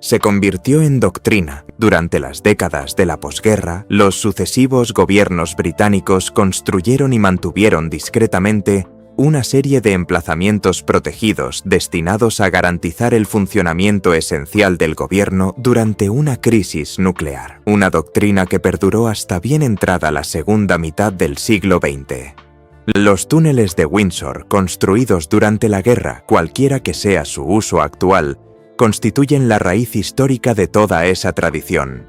A: Se convirtió en doctrina. Durante las décadas de la posguerra, los sucesivos gobiernos británicos construyeron y mantuvieron discretamente una serie de emplazamientos protegidos destinados a garantizar el funcionamiento esencial del gobierno durante una crisis nuclear, una doctrina que perduró hasta bien entrada la segunda mitad del siglo XX. Los túneles de Windsor, construidos durante la guerra, cualquiera que sea su uso actual, constituyen la raíz histórica de toda esa tradición.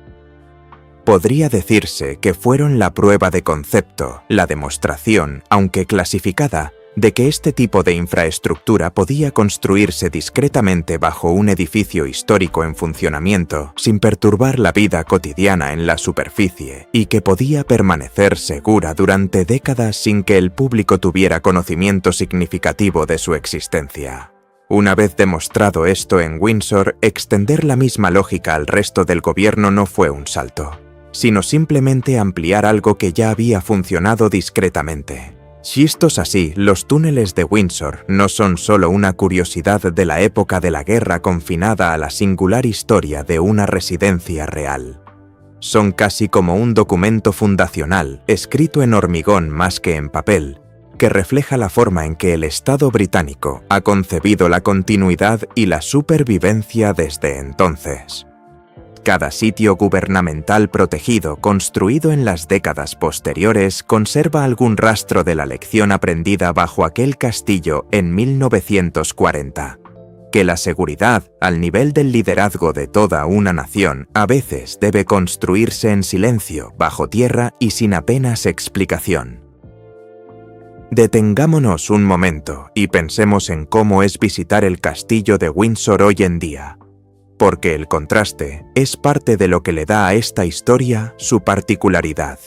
A: Podría decirse que fueron la prueba de concepto, la demostración, aunque clasificada, de que este tipo de infraestructura podía construirse discretamente bajo un edificio histórico en funcionamiento, sin perturbar la vida cotidiana en la superficie, y que podía permanecer segura durante décadas sin que el público tuviera conocimiento significativo de su existencia. Una vez demostrado esto en Windsor, extender la misma lógica al resto del gobierno no fue un salto, sino simplemente ampliar algo que ya había funcionado discretamente. Si esto es así, los túneles de Windsor no son solo una curiosidad de la época de la guerra confinada a la singular historia de una residencia real. Son casi como un documento fundacional, escrito en hormigón más que en papel, que refleja la forma en que el Estado británico ha concebido la continuidad y la supervivencia desde entonces. Cada sitio gubernamental protegido construido en las décadas posteriores conserva algún rastro de la lección aprendida bajo aquel castillo en 1940. Que la seguridad, al nivel del liderazgo de toda una nación, a veces debe construirse en silencio, bajo tierra y sin apenas explicación. Detengámonos un momento y pensemos en cómo es visitar el castillo de Windsor hoy en día, porque el contraste es parte de lo que le da a esta historia su particularidad.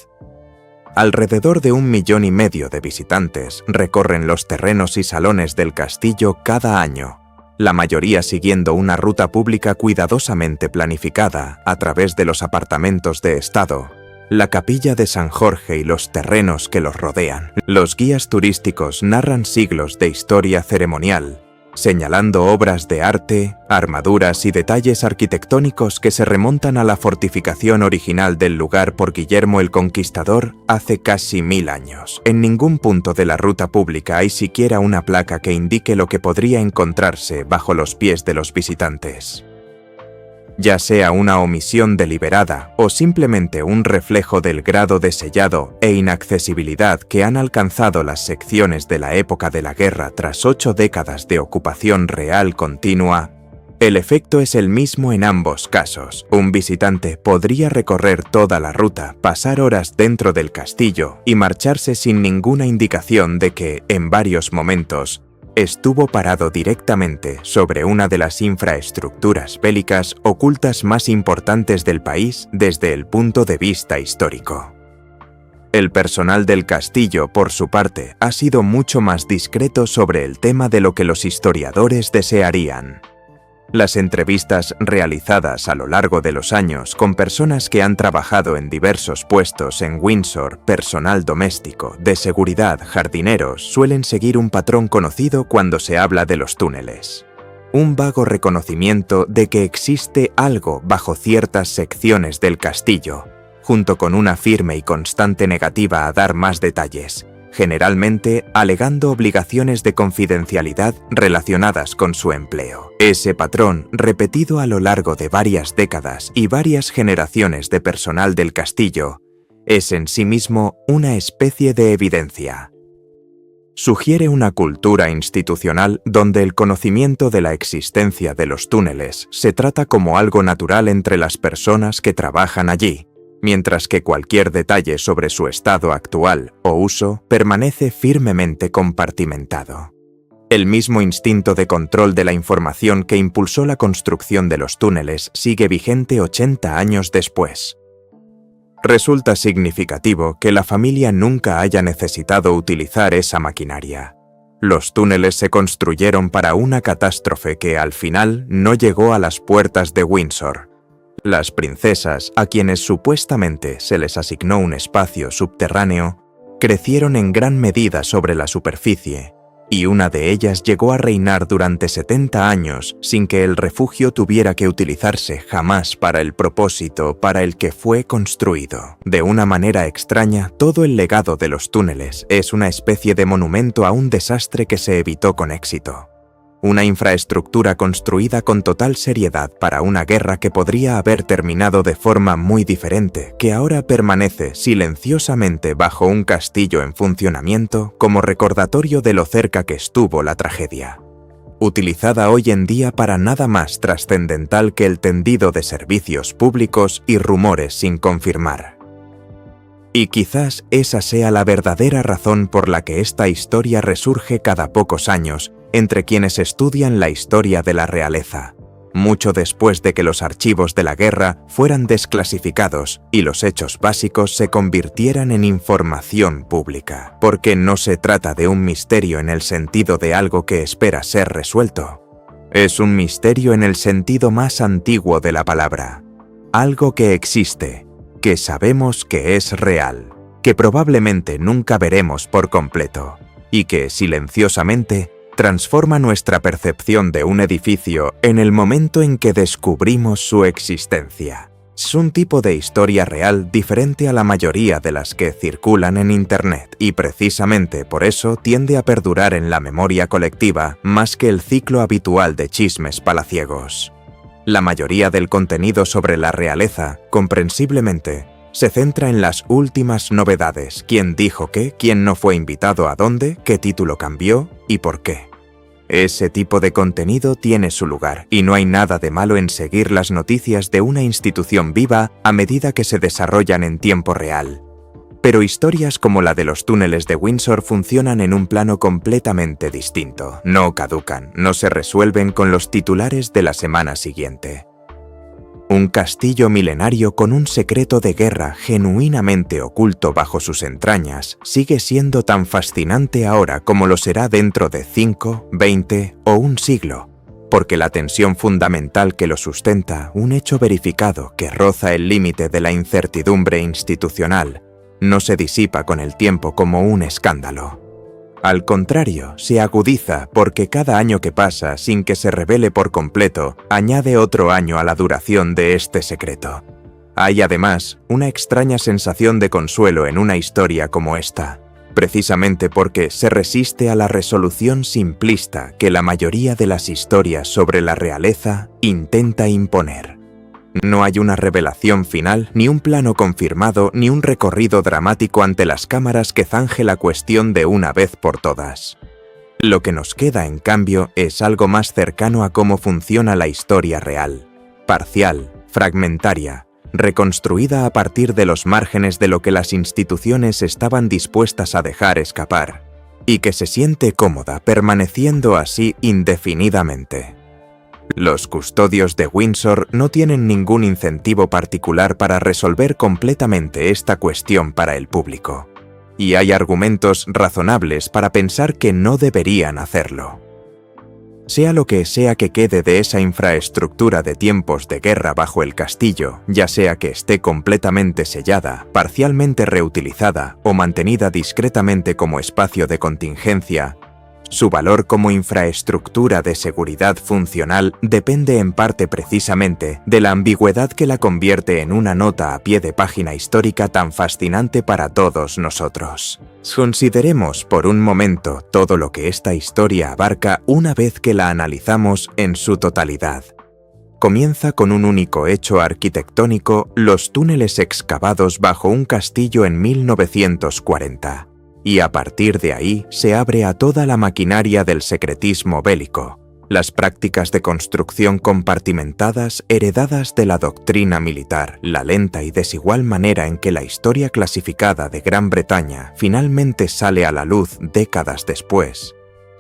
A: Alrededor de 1,5 millones de visitantes recorren los terrenos y salones del castillo cada año, la mayoría siguiendo una ruta pública cuidadosamente planificada a través de los apartamentos de Estado, la capilla de San Jorge y los terrenos que los rodean. Los guías turísticos narran siglos de historia ceremonial, señalando obras de arte, armaduras y detalles arquitectónicos que se remontan a la fortificación original del lugar por Guillermo el Conquistador hace casi 1000 años. En ningún punto de la ruta pública hay siquiera una placa que indique lo que podría encontrarse bajo los pies de los visitantes. Ya sea una omisión deliberada o simplemente un reflejo del grado de sellado e inaccesibilidad que han alcanzado las secciones de la época de la guerra tras 8 décadas de ocupación real continua, el efecto es el mismo en ambos casos. Un visitante podría recorrer toda la ruta, pasar horas dentro del castillo y marcharse sin ninguna indicación de que, en varios momentos, estuvo parado directamente sobre una de las infraestructuras bélicas ocultas más importantes del país desde el punto de vista histórico. El personal del castillo, por su parte, ha sido mucho más discreto sobre el tema de lo que los historiadores desearían. Las entrevistas realizadas a lo largo de los años con personas que han trabajado en diversos puestos en Windsor, personal doméstico, de seguridad, jardineros, suelen seguir un patrón conocido cuando se habla de los túneles. Un vago reconocimiento de que existe algo bajo ciertas secciones del castillo, junto con una firme y constante negativa a dar más detalles, generalmente alegando obligaciones de confidencialidad relacionadas con su empleo. Ese patrón, repetido a lo largo de varias décadas y varias generaciones de personal del castillo, es en sí mismo una especie de evidencia. Sugiere una cultura institucional donde el conocimiento de la existencia de los túneles se trata como algo natural entre las personas que trabajan allí, mientras que cualquier detalle sobre su estado actual o uso permanece firmemente compartimentado. El mismo instinto de control de la información que impulsó la construcción de los túneles sigue vigente 80 años después. Resulta significativo que la familia nunca haya necesitado utilizar esa maquinaria. Los túneles se construyeron para una catástrofe que al final no llegó a las puertas de Windsor. Las princesas, a quienes supuestamente se les asignó un espacio subterráneo, crecieron en gran medida sobre la superficie, y una de ellas llegó a reinar durante 70 años sin que el refugio tuviera que utilizarse jamás para el propósito para el que fue construido. De una manera extraña, todo el legado de los túneles es una especie de monumento a un desastre que se evitó con éxito. una infraestructura construida con total seriedad para una guerra que podría haber terminado de forma muy diferente, que ahora permanece silenciosamente bajo un castillo en funcionamiento como recordatorio de lo cerca que estuvo la tragedia. Utilizada hoy en día para nada más trascendental que el tendido de servicios públicos y rumores sin confirmar. Y quizás esa sea la verdadera razón por la que esta historia resurge cada pocos años entre quienes estudian la historia de la realeza, mucho después de que los archivos de la guerra fueran desclasificados y los hechos básicos se convirtieran en información pública, porque no se trata de un misterio en el sentido de algo que espera ser resuelto. Es un misterio en el sentido más antiguo de la palabra, algo que existe, que sabemos que es real, que probablemente nunca veremos por completo, y que, silenciosamente, transforma nuestra percepción de un edificio en el momento en que descubrimos su existencia. Es un tipo de historia real diferente a la mayoría de las que circulan en Internet, y precisamente por eso tiende a perdurar en la memoria colectiva más que el ciclo habitual de chismes palaciegos. La mayoría del contenido sobre la realeza, comprensiblemente, se centra en las últimas novedades: quién dijo qué, quién no fue invitado a dónde, qué título cambió y por qué. Ese tipo de contenido tiene su lugar, y no hay nada de malo en seguir las noticias de una institución viva a medida que se desarrollan en tiempo real. Pero historias como la de los túneles de Windsor funcionan en un plano completamente distinto. No caducan, no se resuelven con los titulares de la semana siguiente. Un castillo milenario con un secreto de guerra genuinamente oculto bajo sus entrañas sigue siendo tan fascinante ahora como lo será dentro de 5, 20 o un siglo, porque la tensión fundamental que lo sustenta, un hecho verificado que roza el límite de la incertidumbre institucional, no se disipa con el tiempo como un escándalo. Al contrario, se agudiza porque cada año que pasa sin que se revele por completo añade otro año a la duración de este secreto. Hay además una extraña sensación de consuelo en una historia como esta, precisamente porque se resiste a la resolución simplista que la mayoría de las historias sobre la realeza intenta imponer. No hay una revelación final, ni un plano confirmado, ni un recorrido dramático ante las cámaras que zanje la cuestión de una vez por todas. Lo que nos queda, en cambio, es algo más cercano a cómo funciona la historia real, parcial, fragmentaria, reconstruida a partir de los márgenes de lo que las instituciones estaban dispuestas a dejar escapar, y que se siente cómoda permaneciendo así indefinidamente. Los custodios de Windsor no tienen ningún incentivo particular para resolver completamente esta cuestión para el público, y hay argumentos razonables para pensar que no deberían hacerlo. Sea lo que sea que quede de esa infraestructura de tiempos de guerra bajo el castillo, ya sea que esté completamente sellada, parcialmente reutilizada o mantenida discretamente como espacio de contingencia, su valor como infraestructura de seguridad funcional depende en parte precisamente de la ambigüedad que la convierte en una nota a pie de página histórica tan fascinante para todos nosotros. Consideremos por un momento todo lo que esta historia abarca una vez que la analizamos en su totalidad. Comienza con un único hecho arquitectónico: los túneles excavados bajo un castillo en 1940. Y a partir de ahí se abre a toda la maquinaria del secretismo bélico, las prácticas de construcción compartimentadas heredadas de la doctrina militar, la lenta y desigual manera en que la historia clasificada de Gran Bretaña finalmente sale a la luz décadas después,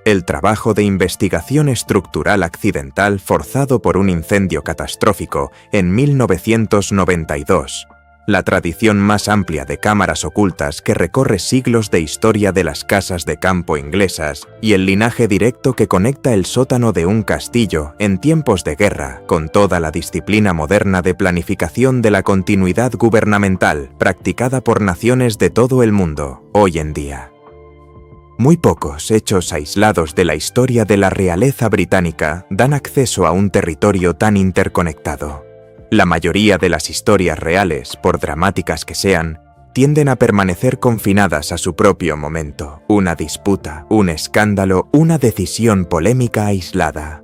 A: el trabajo de investigación estructural accidental forzado por un incendio catastrófico en 1992, la tradición más amplia de cámaras ocultas que recorre siglos de historia de las casas de campo inglesas y el linaje directo que conecta el sótano de un castillo en tiempos de guerra con toda la disciplina moderna de planificación de la continuidad gubernamental practicada por naciones de todo el mundo hoy en día. Muy pocos hechos aislados de la historia de la realeza británica dan acceso a un territorio tan interconectado. La mayoría de las historias reales, por dramáticas que sean, tienden a permanecer confinadas a su propio momento, una disputa, un escándalo, una decisión polémica aislada.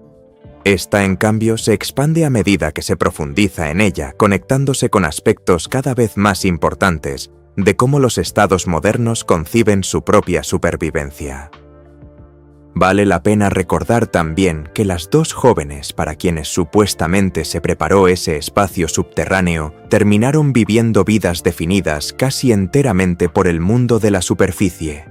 A: Esta, en cambio, se expande a medida que se profundiza en ella, conectándose con aspectos cada vez más importantes de cómo los estados modernos conciben su propia supervivencia. Vale la pena recordar también que las dos jóvenes para quienes supuestamente se preparó ese espacio subterráneo terminaron viviendo vidas definidas casi enteramente por el mundo de la superficie.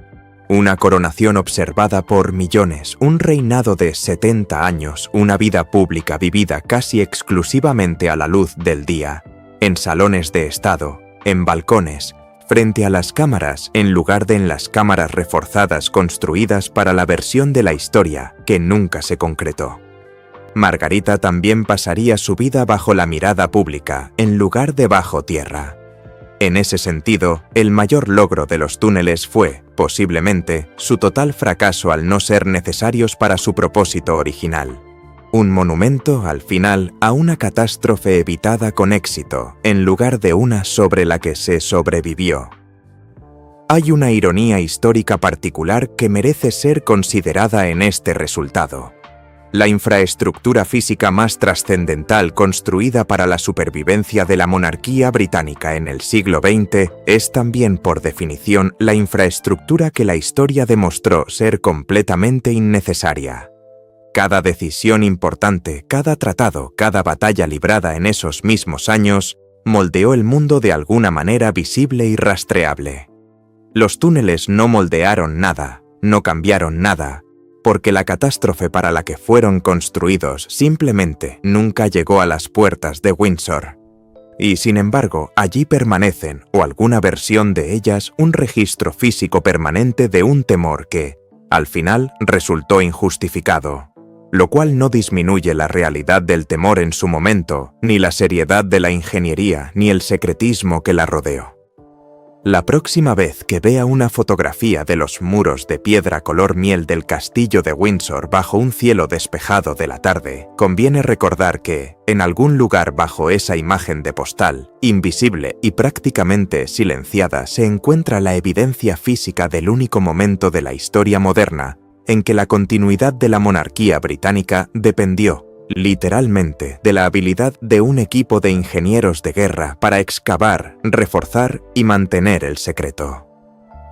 A: Una coronación observada por millones, un reinado de 70 años, una vida pública vivida casi exclusivamente a la luz del día, en salones de estado, en balcones, frente a las cámaras en lugar de en las cámaras reforzadas construidas para la versión de la historia que nunca se concretó. Margarita también pasaría su vida bajo la mirada pública en lugar de bajo tierra. En ese sentido, el mayor logro de los túneles fue, posiblemente, su total fracaso al no ser necesarios para su propósito original. Un monumento, al final, a una catástrofe evitada con éxito, en lugar de una sobre la que se sobrevivió. Hay una ironía histórica particular que merece ser considerada en este resultado. La infraestructura física más trascendental construida para la supervivencia de la monarquía británica en el siglo XX es también, por definición, la infraestructura que la historia demostró ser completamente innecesaria. Cada decisión importante, cada tratado, cada batalla librada en esos mismos años, moldeó el mundo de alguna manera visible y rastreable. Los túneles no moldearon nada, no cambiaron nada, porque la catástrofe para la que fueron construidos simplemente nunca llegó a las puertas de Windsor. Y sin embargo, allí permanecen, o alguna versión de ellas, un registro físico permanente de un temor que, al final, resultó injustificado, lo cual no disminuye la realidad del temor en su momento, ni la seriedad de la ingeniería, ni el secretismo que la rodeó. La próxima vez que vea una fotografía de los muros de piedra color miel del castillo de Windsor bajo un cielo despejado de la tarde, conviene recordar que, en algún lugar bajo esa imagen de postal, invisible y prácticamente silenciada, se encuentra la evidencia física del único momento de la historia moderna en que la continuidad de la monarquía británica dependió, literalmente, de la habilidad de un equipo de ingenieros de guerra para excavar, reforzar y mantener el secreto.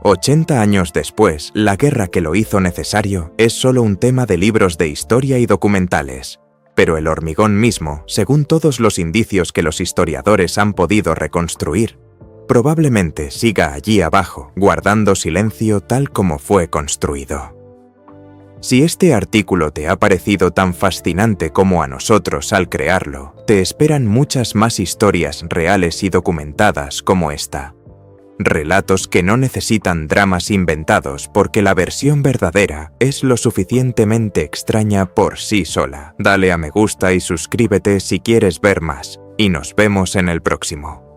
A: 80 años después, la guerra que lo hizo necesario es solo un tema de libros de historia y documentales, pero el hormigón mismo, según todos los indicios que los historiadores han podido reconstruir, probablemente siga allí abajo, guardando silencio tal como fue construido. Si este artículo te ha parecido tan fascinante como a nosotros al crearlo, te esperan muchas más historias reales y documentadas como esta. Relatos que no necesitan dramas inventados porque la versión verdadera es lo suficientemente extraña por sí sola. Dale a me gusta y suscríbete si quieres ver más, y nos vemos en el próximo.